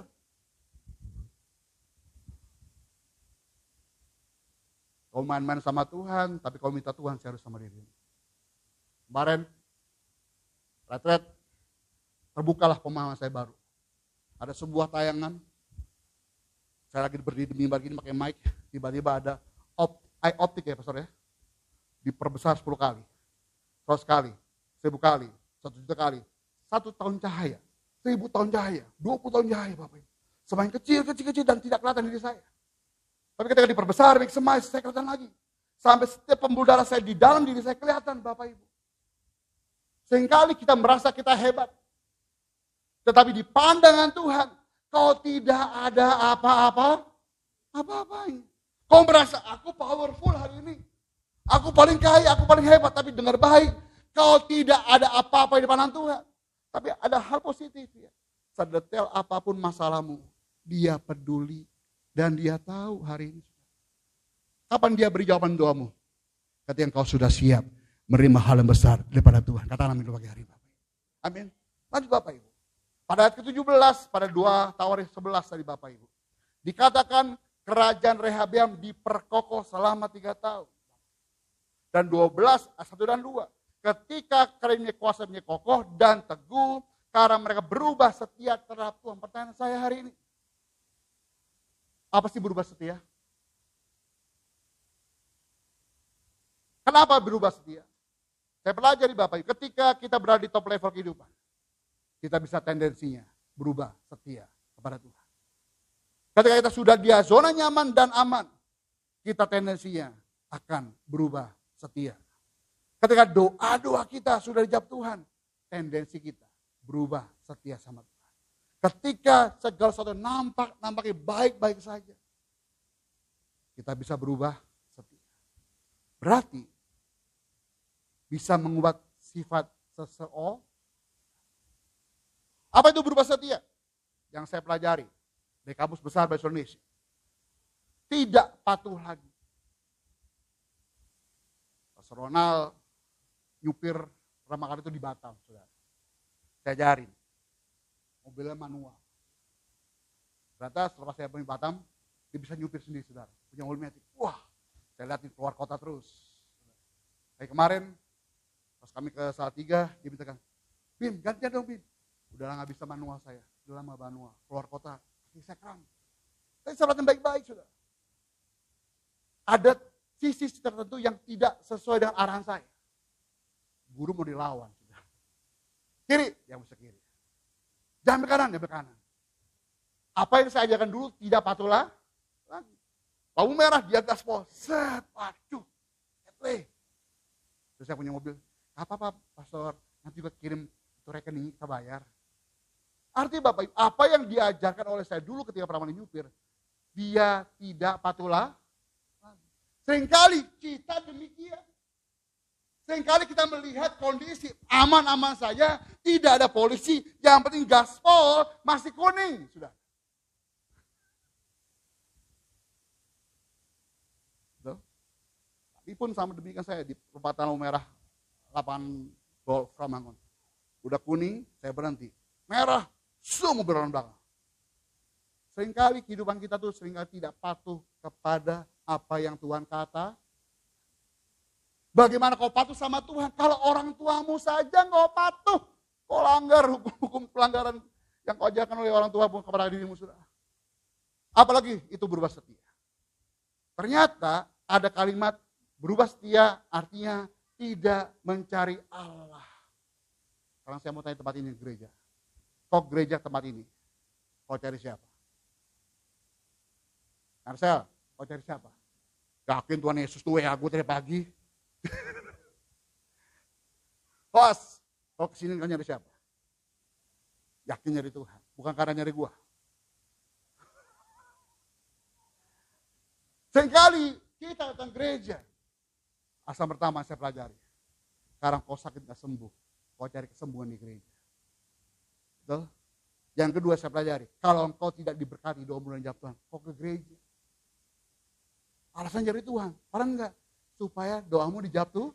Kau main-main sama Tuhan, tapi kau minta Tuhan serius sama dirimu. Kemarin, retret, terbukalah pemahaman saya baru. Ada sebuah tayangan, saya lagi berdiri di mimbar gini pakai mic, tiba-tiba ada eye optik ya pastor ya, diperbesar 10 kali, 100 kali, 1000 kali, 1 juta kali, 1 tahun cahaya, 1000 tahun cahaya, 20 tahun cahaya Bapak Ibu. Semakin kecil dan tidak kelihatan diri saya. Tapi ketika diperbesar, saya kelihatan lagi. Sampai setiap pembuluh darah saya di dalam diri saya kelihatan Bapak Ibu. Seringkali kita merasa kita hebat. Tetapi di pandangan Tuhan, kau tidak ada apa-apanya. Kau merasa aku powerful hari ini. Aku paling kaya, aku paling hebat. Tapi dengar baik, kau tidak ada apa-apa di pandangan Tuhan. Tapi ada hal positif ya. Sedetail apapun masalahmu, Dia peduli dan Dia tahu hari ini. Kapan Dia beri jawaban doamu? Ketika engkau sudah siap menerima hal yang besar daripada Tuhan. Katakan amin pagi hari Bapak. Amin. Lanjut Bapak Ibu. Pada ayat ke-17, pada 2 Tawarik 11 tadi Bapak Ibu. Dikatakan kerajaan Rehabeam diperkokoh selama 3 tahun. Dan 12, 1 dan 2. Ketika kerajaan kuasa menjadi kokoh dan teguh, karena mereka berubah setia terhadap Tuhan. Pertanyaan saya hari ini. Apa sih berubah setia? Kenapa berubah setia? Saya pelajari Bapak Ibu, ketika kita berada di top level kehidupan, kita bisa tendensinya berubah setia kepada Tuhan. Ketika kita sudah di zona nyaman dan aman, kita tendensinya akan berubah setia. Ketika doa-doa kita sudah dijawab Tuhan, tendensi kita berubah setia sama Tuhan. Ketika segala sesuatu nampaknya baik-baik saja, kita bisa berubah setia. Berarti bisa mengubah sifat seseorang. Apa itu berubah setia? Yang saya pelajari dari Kamus Besar Bahasa Indonesia. Tidak patuh lagi. Pastor Ronald nyupir pertama kali itu di Batam, saudara. Saya ajarin. Mobilnya manual. Ternyata setelah saya di Batam, dia bisa nyupir sendiri, saudara. Punya mobil metik. Wah, saya lihat keluar kota terus. Kayak kemarin, pas kami ke Salatiga, dia minta, Bim, gantian dong Bim. Udah gak bisa manual saya, udah lama manual, keluar kota, saya kram. Saya salatin baik-baik sudah. Ada sisi tertentu yang tidak sesuai dengan arahan saya. Guru mau dilawan sudah. Kiri, yang bisa kiri. Jangan berkanan, dia berkanan. Apa yang saya ajarkan dulu tidak patuhlah lagi. Lampu merah dia gaspol, set, waduh, terus saya punya mobil, apa pastor, nanti buat kirim itu rekening kita bayar. Artinya Bapak Ibu, apa yang diajarkan oleh saya dulu ketika pernah nyupir, dia tidak patuhlah. Seringkali kita demikian. Seringkali kita melihat kondisi aman-aman saja, tidak ada polisi, yang penting gaspol masih kuning. Sudah. Tapi pun sama demikian saya di perempatan lampu merah, lapangan golf Ramangun. Udah kuning, saya berhenti. Merah, semua berlawan belakang. Seringkali kehidupan kita tuh seringkali tidak patuh kepada apa yang Tuhan kata. Bagaimana kau patuh sama Tuhan? Kalau orang tuamu saja nggak patuh, kau langgar hukum pelanggaran yang kau ajarkan oleh orang tua kepada dirimu sudah. Apalagi itu berubah setia. Ternyata ada kalimat berubah setia artinya tidak mencari Allah. Sekarang saya mau tanya tempat ini gereja. Kok gereja tempat ini? Kau cari siapa? Marcel, kau cari siapa? Yakin Tuhan Yesus tuh WA gue tadi pagi. Bos, kau kesini kau nyari siapa? Yakin nyari Tuhan, bukan karena nyari gue. Seringkali kita datang gereja. Asal pertama saya pelajari. Sekarang kau sakit gak sembuh. Kau cari kesembuhan di gereja. Betul? Yang kedua saya pelajari. Kalau engkau tidak diberkati 2 bulan jawab Tuhan. Kau ke gereja. Alasan cari Tuhan. Padahal enggak. Supaya doamu dijawab tuh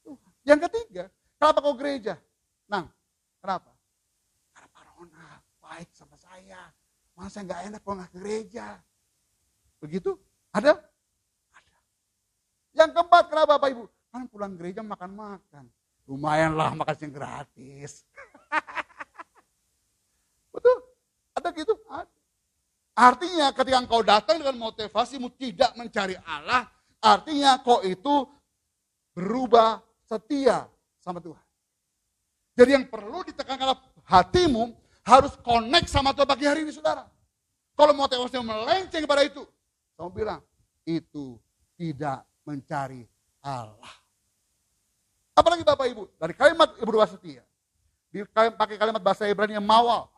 Tuhan. Yang ketiga. Kenapa kau gereja? Nang, kenapa? Karena Pak Ronald baik sama saya. Masa gak enak kalau gak ke gereja. Begitu? Ada? Ada. Yang keempat, kenapa Bapak Ibu? Kan pulang gereja makan-makan. Lumayanlah makan yang gratis. Betul? Ada gitu? Ada. Artinya ketika engkau datang dengan motivasimu tidak mencari Allah, artinya kau itu berubah setia sama Tuhan. Jadi yang perlu ditekankan adalah hatimu harus connect sama Tuhan pagi hari ini saudara. Kalau motivasimu melenceng pada itu, kamu bilang, itu tidak mencari Allah. Apalagi Bapak Ibu, dari kalimat berubah setia, pakai kalimat bahasa Ibrani yang mawal.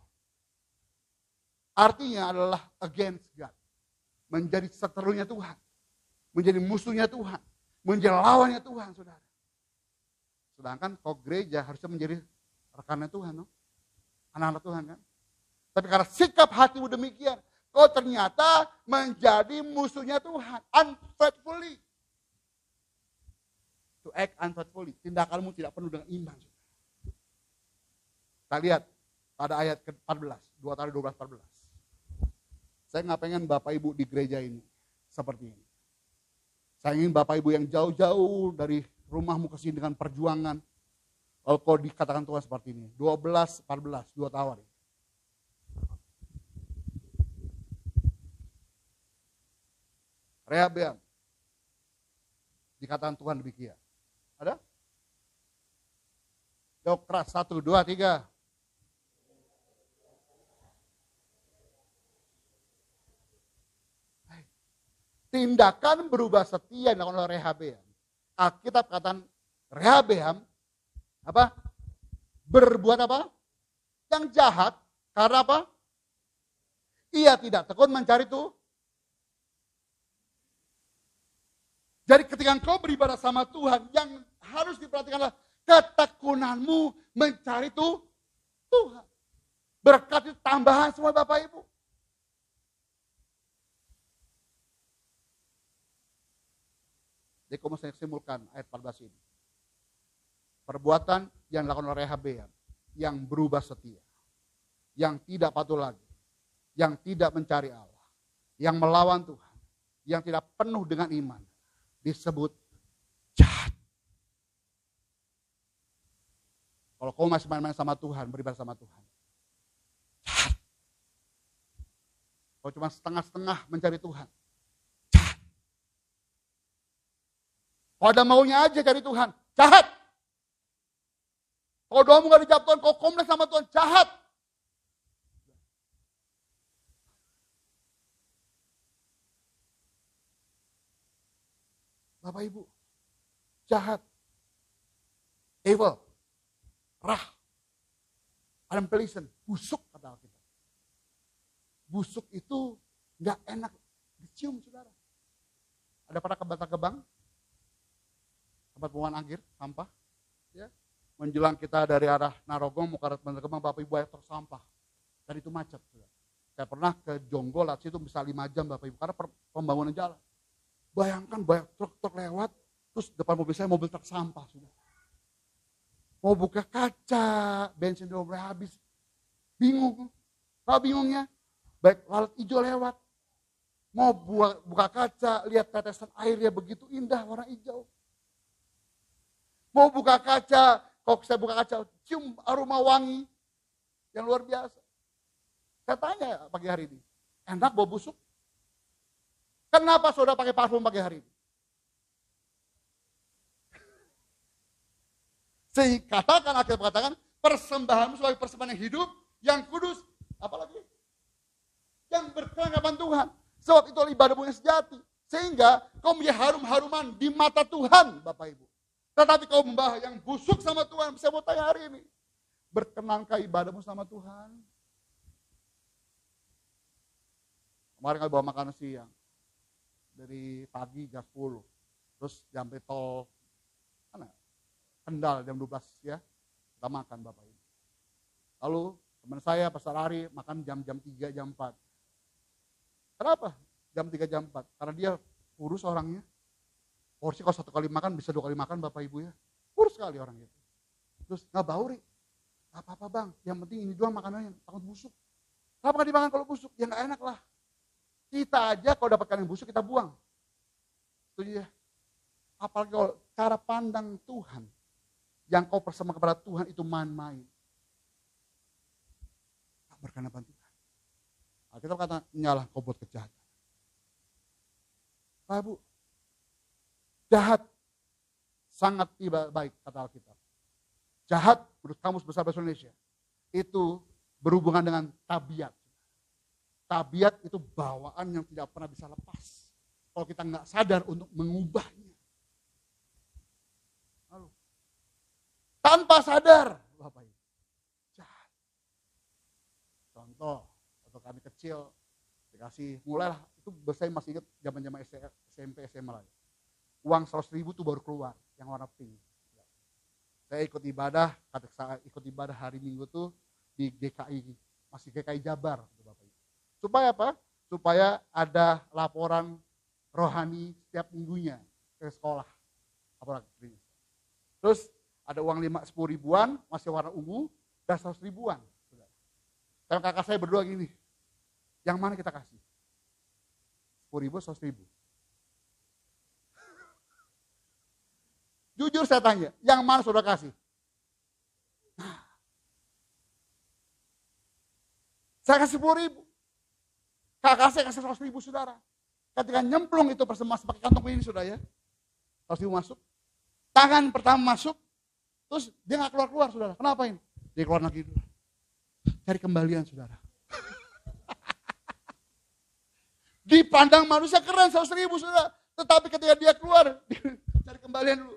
Artinya adalah against God. Menjadi seterunya Tuhan. Menjadi musuhnya Tuhan. Menjadi lawannya Tuhan, saudara. Sedangkan kau gereja harusnya menjadi rekannya Tuhan. No? Anak-anak Tuhan kan. Tapi karena sikap hatimu demikian, kau ternyata menjadi musuhnya Tuhan. Unfaithfully. To act unfaithfully. Tindakanmu tidak penuh dengan iman. Kita lihat pada ayat ke-14. 2 Tawarikh 12-14. Saya nggak pengen Bapak Ibu di gereja ini seperti ini. Saya ingin Bapak Ibu yang jauh-jauh dari rumahmu ke sini dengan perjuangan. Kalau kau dikatakan Tuhan seperti ini. 12-14, 2 Tawarikh. Rehabeam. Dikatakan Tuhan demikian. Ada? Jawab keras, 1, 2, 3. Tindakan berubah setia yang dilakukan oleh Rehabeam. Alkitab katakan Rehabeam apa? Berbuat apa? Yang jahat karena apa? Ia tidak tekun mencari itu. Jadi ketika engkau beribadah sama Tuhan, yang harus diperhatikan adalah ketekunanmu mencari itu Tuhan. Berkat itu tambahan semua Bapak Ibu. Jadi kamu saya simpulkan ayat 14 ini. Perbuatan yang dilakukan oleh Rehabeam, yang berubah setia, yang tidak patuh lagi, yang tidak mencari Allah, yang melawan Tuhan, yang tidak penuh dengan iman, disebut jahat. Kalau kau masih main-main sama Tuhan, beribadah sama Tuhan, jahat. Kau cuma setengah-setengah mencari Tuhan, jahat. Kau ada maunya aja cari Tuhan, jahat. Kalau doamu gak dijawab Tuhan, kau komplain sama Tuhan, jahat. Bapak Ibu, jahat, evil, rah, unpleasant, busuk kata Alkitab. Busuk itu gak enak dicium saudara. Ada pada Bantar Gebang, tempat pembuangan akhir, sampah. Ya. Menjelang kita dari arah Narogong mau ke arah Bantar Gebang, Bapak Ibu air tersampah. Dan itu macet. Saudara. Saya pernah ke Jonggol, situ bisa 5 jam Bapak Ibu, karena pembangunan jalan. Bayangkan banyak truk-truk lewat, terus depan mobil saya mobil truk sampah. Sudah. Mau buka kaca, bensin udah mulai habis. Bingung. Tahu bingungnya? Baik lalat hijau lewat. Mau buka kaca, lihat tetesan airnya begitu indah warna hijau. Mau buka kaca, kalau saya buka kaca, cium aroma wangi yang luar biasa. Saya tanya pagi hari ini, enak bau busuk? Kenapa saudara pakai parfum pagi hari ini? Sehingga katakan, Alkitab katakan, persembahanmu sebagai persembahan yang hidup, yang kudus, apalagi yang berkenan hadapan Tuhan. Sebab itu ibadahmu yang sejati. Sehingga kau menjadi harum-haruman di mata Tuhan, Bapak Ibu. Tetapi kau membahas yang busuk sama Tuhan. Saya mau tanya hari ini, berkenankah ibadahmu sama Tuhan? Kemarin kami bawa makanan siang. Dari pagi jam 10. Terus sampai tol Kendal jam 12 ya. Kita makan Bapak Ibu. Lalu teman saya Pastor Ari makan jam 3, jam 4. Kenapa? Jam 3, jam 4. Karena dia kurus orangnya. Porsi kalau 1 kali makan bisa 2 kali makan Bapak Ibu ya. Kurus sekali orang itu. Terus nggak bau, Ri. Gak apa-apa bang, yang penting ini doang makanannya, takut busuk. Kenapa nggak dimakan kalau busuk? Ya nggak enak lah. Kita aja kalau dapatkan yang busuk kita buang. Setuju ya? Apalagi kalau cara pandang Tuhan, yang kau persembahkan kepada Tuhan itu main-main. Tak berkenan Tuhan. Kita kata, nyalah kau buat kejahatan. Pak Bu, jahat sangat tidak baik kata Alkitab. Jahat menurut Kamus Besar Bahasa Indonesia itu berhubungan dengan tabiat. Tabiat itu bawaan yang tidak pernah bisa lepas. Kalau kita nggak sadar untuk mengubahnya. Lalu, tanpa sadar, Bapak Ibu, jahat. Contoh, waktu kami kecil, dikasih, mulailah, itu saya masih ingat zaman-zaman SMP, SMA lah. Uang 100.000 tuh baru keluar, yang warna pink. Saya ikut ibadah hari Minggu tuh di GKI, masih GKI Jabar, Bapak Ibu. Supaya apa? Supaya ada laporan rohani setiap minggunya ke sekolah. Terus ada uang 10 ribuan, masih warna ungu, dan 100 ribuan. Sama kakak saya berdua gini, yang mana kita kasih? 10 ribu, 100 ribu. Jujur saya tanya, yang mana saudara kasih? Nah, saya kasih 10 ribu. Kakak saya kasih 100 ribu saudara. Ketika nyemplung itu persembahan pakai kantong ini saudara ya. 100 ribu masuk. Tangan pertama masuk. Terus dia gak keluar-keluar saudara. Kenapa ini? Dia keluar lagi dulu. Cari kembalian saudara. Dipandang manusia keren 100 ribu saudara. Tetapi ketika dia keluar, cari kembalian dulu.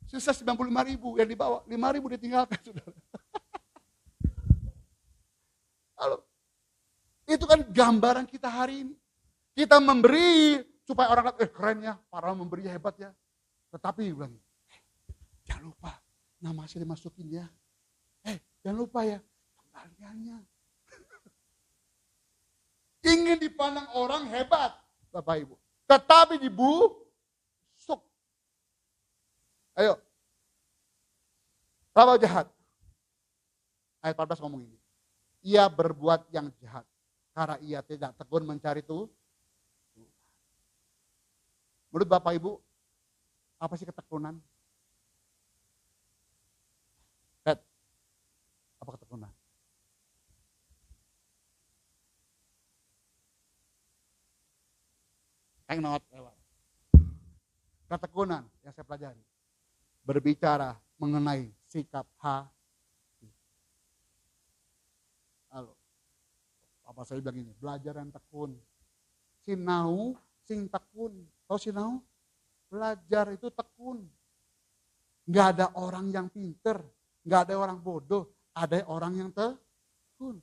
Sisa 95 ribu yang dibawa. 5 ribu ditinggalkan saudara. Halo. Itu kan gambaran kita hari ini. Kita memberi supaya orang lihat, keren ya, para memberi hebat ya. Tetapi bilang, jangan lupa nama saya dimasukin ya. Jangan lupa ya, kembaliannya. Ingin dipandang orang hebat, Bapak Ibu. Tetapi dibusuk. Ayo. Kalau jahat. Ayat 14 ngomong ini. Ia berbuat yang jahat. Karena ia tidak tekun mencari Tuhan. Menurut Bapak Ibu, apa sih ketekunan? Apa ketekunan? Ketekunan yang saya pelajari. Berbicara mengenai sikap hati. Halo. Apa saya bilang ini, belajar yang tekun. Sinau, sing tekun. Tahu sinau? Belajar itu tekun. Nggak ada orang yang pinter, nggak ada orang bodoh, ada orang yang tekun.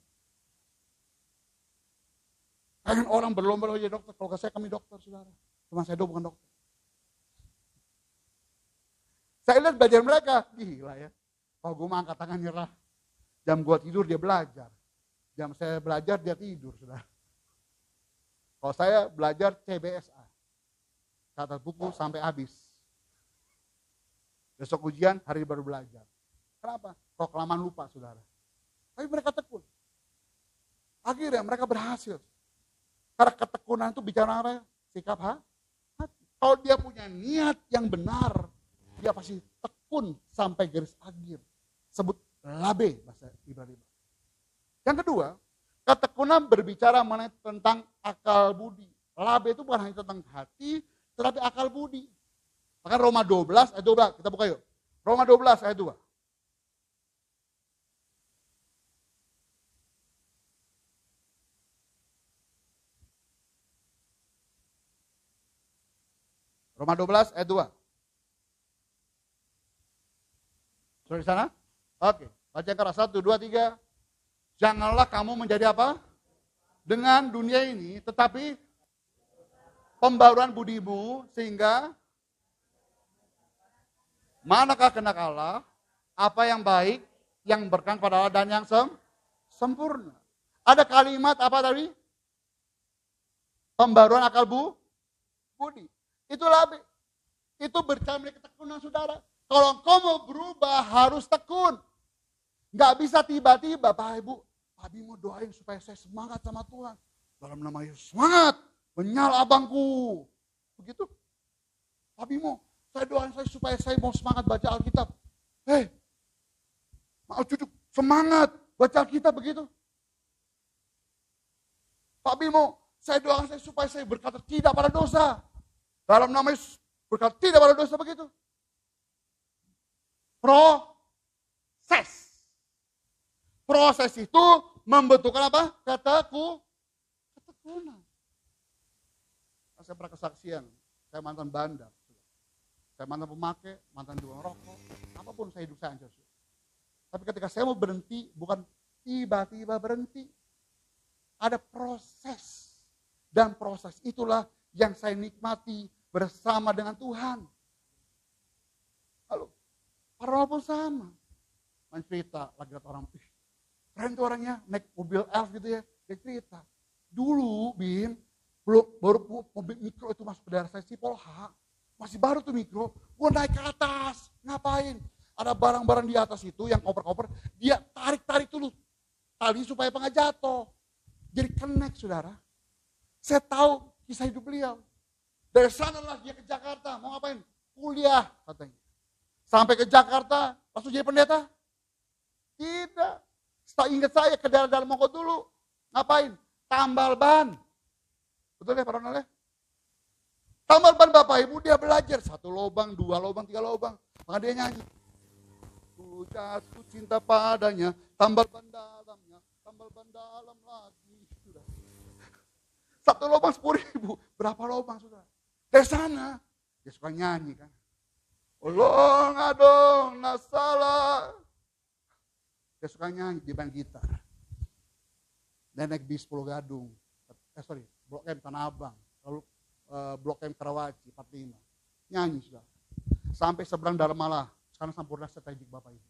Pengen orang berlomba jadi dokter, kalau saya kami dokter saudara. Cuma saya bukan dokter. Saya lihat belajar mereka, gila ya. Kalau gue mah angkat tangan nyerah. Jam gue tidur dia belajar. Jam saya belajar dia tidur, saudara. Kalau saya belajar CBSA, catat buku sampai habis. Besok ujian, hari baru belajar. Kenapa? Kalau kelamaan lupa, saudara. Tapi mereka tekun. Akhirnya mereka berhasil. Karena ketekunan itu bicara apa? Sikap hati. Kalau dia punya niat yang benar, dia pasti tekun sampai garis akhir. Sebut labe bahasa Ibrani. Yang kedua, ketekunan berbicara mengenai tentang akal budi. Labe itu bukan hanya tentang hati, tetapi akal budi. Maka Roma 12 ayat 12, kita buka yuk. Roma 12 ayat 2. Roma 12 ayat 2. Sudah di sana? Oke, baca yang keras. 1, 2, 3. Janganlah kamu menjadi apa? Dengan dunia ini, tetapi pembaruan budimu, sehingga manakah kehendak Allah, apa yang baik, yang berkenan pada Allah, dan yang sempurna. Ada kalimat apa tadi? Pembaruan akal budi. Itulah, itu bercermin ketekunan saudara. Kalau engkau mau berubah harus tekun. Nggak bisa tiba-tiba, Pak Ibu, Pak Bimo doain supaya saya semangat sama Tuhan. Dalam nama Yesus, semangat, menyala abangku. Begitu. Pak Bimo, saya doain saya supaya saya mau semangat baca Alkitab. Mau cucuk, semangat, baca Alkitab begitu. Pak Bimo, saya doakan saya supaya saya berkata tidak pada dosa. Dalam nama Yesus, berkata tidak pada dosa begitu. Proses itu membentukkan apa? Ketekunan. Saya pernah kesaksian, saya mantan bandar. Saya mantan pemakai, mantan tukang rokok, apapun saya hidup saya hancur. Tapi ketika saya mau berhenti, bukan tiba-tiba berhenti. Ada proses. Dan proses itulah yang saya nikmati bersama dengan Tuhan. Lalu, para pun sama. Main cerita, lagi lihat orang, keren tuh orangnya, naik mobil elf gitu ya. Dia cerita, dulu Bim, baru mobil mikro itu masuk ke daerah saya, Sipolha. Masih baru tuh mikro, gue naik ke atas, ngapain? Ada barang-barang di atas itu yang koper-koper, dia tarik-tarik dulu tali supaya nggak jatuh. Jadi connect saudara. Saya tahu kisah hidup beliau. Dari sanalah dia ke Jakarta, mau ngapain? Kuliah katanya. Sampai ke Jakarta, langsung jadi pendeta? Tidak. Setelah ingat saya ke daerah dalam Mongko dulu, ngapain? Tambal ban. Betul ya Pak Ronald ya? Tambal ban Bapak Ibu dia belajar. 1 lubang, 2 lubang, 3 lubang. Maka dia nyanyi. Ku jatuh cinta padanya, tambal ban dalamnya, tambal ban dalam lagi. Sudah. 1 lubang 10.000, berapa lubang sudah? Dari sana, dia suka nyanyi kan. Ulong adong nasalah. Dia suka nyanyi di band gitar. Dan naik bis Pulau Gadung. Blok M Tanah Abang. Lalu Blok M Karawaci, 45. Nyanyi sudah. Sampai seberang Darmalah. Sekarang Sampurna Strategik Bapak Ibu.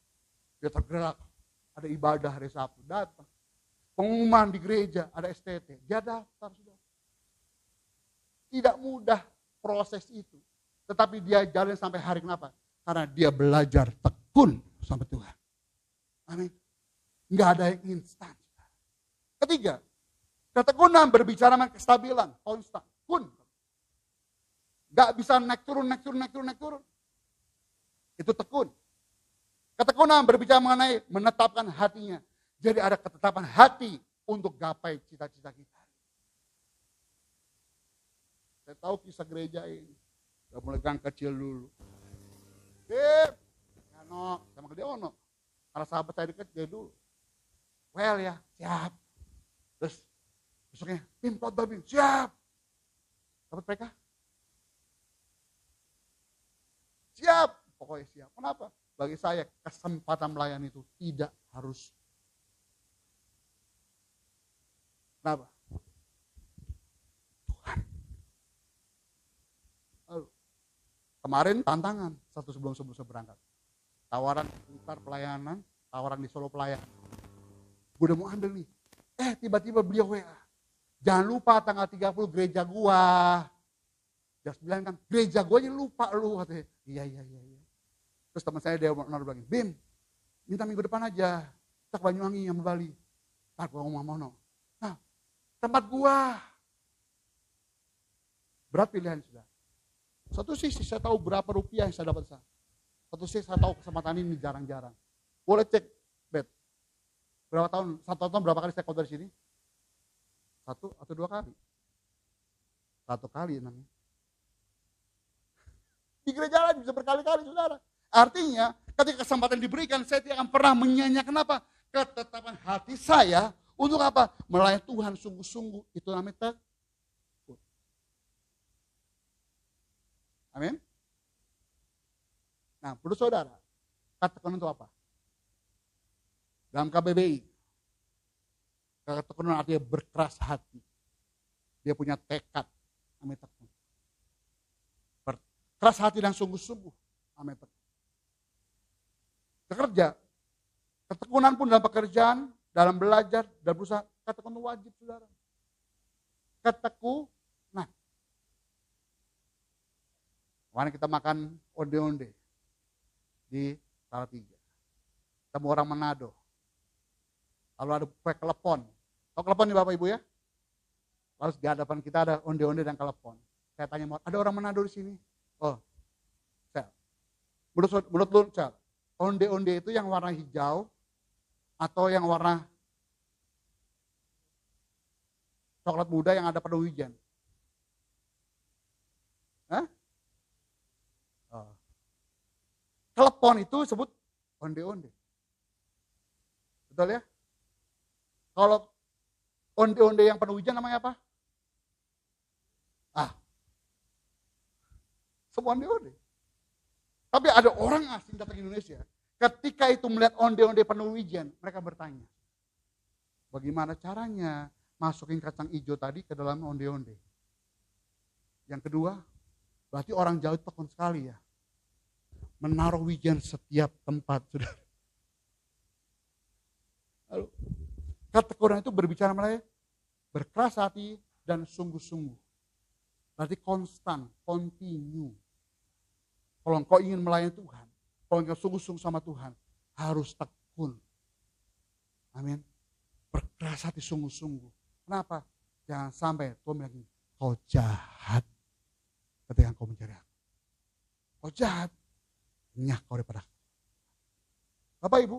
Dia tergerak. Ada ibadah hari Sabtu. Datang. Pengumuman di gereja. Ada STT. Dia daftar sudah. Tidak mudah proses itu. Tetapi dia jalan sampai hari kenapa? Karena dia belajar tekun sama Tuhan. Amin. Enggak ada yang instan. Ketiga, ketekunan berbicara tentang kestabilan, konstan, kun. Enggak bisa naik turun. Itu tekun. Ketekunan berbicara mengenai menetapkan hatinya. Jadi ada ketetapan hati untuk gapai cita-cita kita. Saya tahu kisah gereja ini. Udah mulai gang kecil dulu. Bim, Yano, sama dia Ono. Karena sahabat saya dekat dia dulu. Well ya, siap. Terus besoknya, Bim, khotbah Bim, siap. Dapat mereka? Siap, pokoknya siap. Kenapa? Bagi saya kesempatan melayani itu tidak harus. Kenapa? Tuhan. Lalu, kemarin tantangan satu sebelum saya berangkat. Tawaran putar pelayanan, tawaran di Solo pelayanan. Gue udah mau ambil nih. Tiba-tiba beliau WA. Jangan lupa tanggal 30 gereja gua. Dia bilang kan, gereja gua aja lupa lu katanya. Iya. Terus teman saya dia bilang, Bim, minta minggu depan aja. Kita ke Banyuwangi sama Bali. Ntar gua ngomong mono. Nah, tempat gua. Berat pilihan sudah. Satu sisi saya tahu berapa rupiah yang saya dapat sana. Satu sisi saya tahu kesempatan ini jarang-jarang. Boleh cek, Bet. Berapa tahun, 1 tahun berapa kali saya khotbah di sini? 1 atau 2 kali. 1 kali namanya. Di gereja lain bisa berkali-kali, saudara. Artinya, ketika kesempatan diberikan, saya tidak akan pernah menyanyiakan apa? Ketetapan hati saya untuk apa? Melayani Tuhan sungguh-sungguh. Itu namanya takut. Amin. Nah, menurut saudara, ketekunan itu apa? Dalam KBBI, ketekunan artinya berkeras hati. Dia punya tekad. Amin. Berkeras hati dan sungguh-sungguh. Amin. Bekerja. Ketekunan pun dalam pekerjaan, dalam belajar, dalam berusaha. Ketekunan wajib, saudara. Ketekunan. Kemarin kita makan onde-onde di Salatiga. Ketemu orang Manado. Lalu ada kue kelepon. Tahu kelepon nih Bapak Ibu ya? Lalu di hadapan kita ada onde-onde dan kelepon. Saya tanya, ada orang Manado di sini? Oh, Sel. Menurut lu, Sel, onde-onde itu yang warna hijau atau yang warna coklat muda yang ada pada hujan? Hah? Oh. Telepon itu sebut onde-onde. Betul ya? Kalau onde-onde yang penuh hujan namanya apa? Semua onde-onde. Tapi ada orang asing datang ke Indonesia. Ketika itu melihat onde-onde penuh hujan, mereka bertanya, bagaimana caranya masukin kacang hijau tadi ke dalam onde-onde? Yang kedua, berarti orang jauh tekun sekali ya. Menaruh hujan setiap tempat, saudara. Lalu, ketekunan itu berbicara mengenai berkeras hati dan sungguh-sungguh. Berarti konstan, continue. Kalau engkau ingin melayani Tuhan, kalau engkau sungguh-sungguh sama Tuhan, harus tekun. Amin. Berkeras hati sungguh-sungguh. Kenapa? Jangan sampai Tuhan bilang gini, kau jahat ketika engkau mencari aku. Kau jahat, nyah kau daripada aku. Bapak Ibu,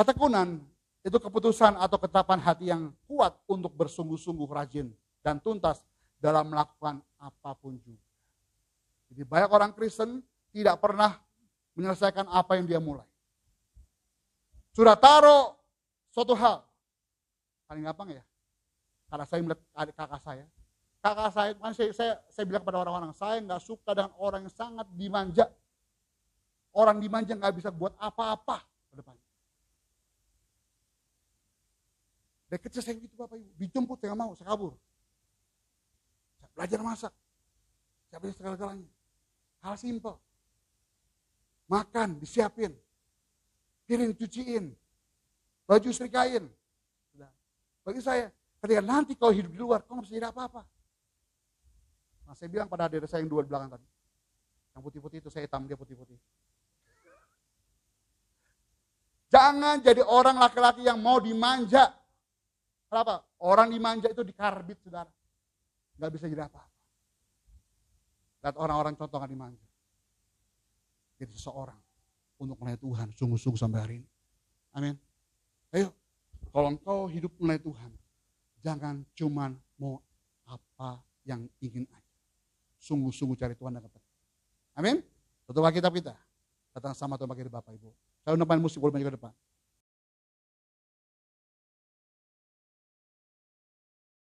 ketekunan itu keputusan atau ketetapan hati yang kuat untuk bersungguh-sungguh rajin dan tuntas dalam melakukan apapun juga. Jadi banyak orang Kristen tidak pernah menyelesaikan apa yang dia mulai. Sudah taruh suatu hal. Paling gampang ya. Karena saya melihat adik kakak saya. Kakak saya bilang kepada orang-orang, saya nggak suka dengan orang yang sangat dimanja. Orang dimanja nggak bisa buat apa-apa ke depannya. Dari kecil saya gitu Bapak Ibu, dijemput saya nggak mau, saya kabur. Saya belajar masak, saya belajar segala-galanya. Hal simpel. Makan, disiapin. Piring dicuciin. Baju serikain. Bagi saya, ketika nanti kau hidup di luar, kau nggak bisa jadi apa-apa. Nah, saya bilang pada adik saya yang dua di belakang tadi. Yang putih-putih itu saya hitam, dia putih-putih. Jangan jadi orang laki-laki yang mau dimanja. Kenapa? Orang dimanja itu dikarbit, saudara. Nggak bisa jadi apa-apa. Lihat orang-orang contoh kan dimanja. Jadi seseorang untuk melayani Tuhan sungguh-sungguh sampai hari ini. Amin. Ayo, kalau engkau hidup melayani Tuhan, jangan cuman mau apa yang ingin aja. Sungguh-sungguh cari Tuhan dan ketemu. Amin. Tutup kitab kita. Datang sama Tuhan bagi Bapak Ibu. Saya undang musik boleh maju ke depan.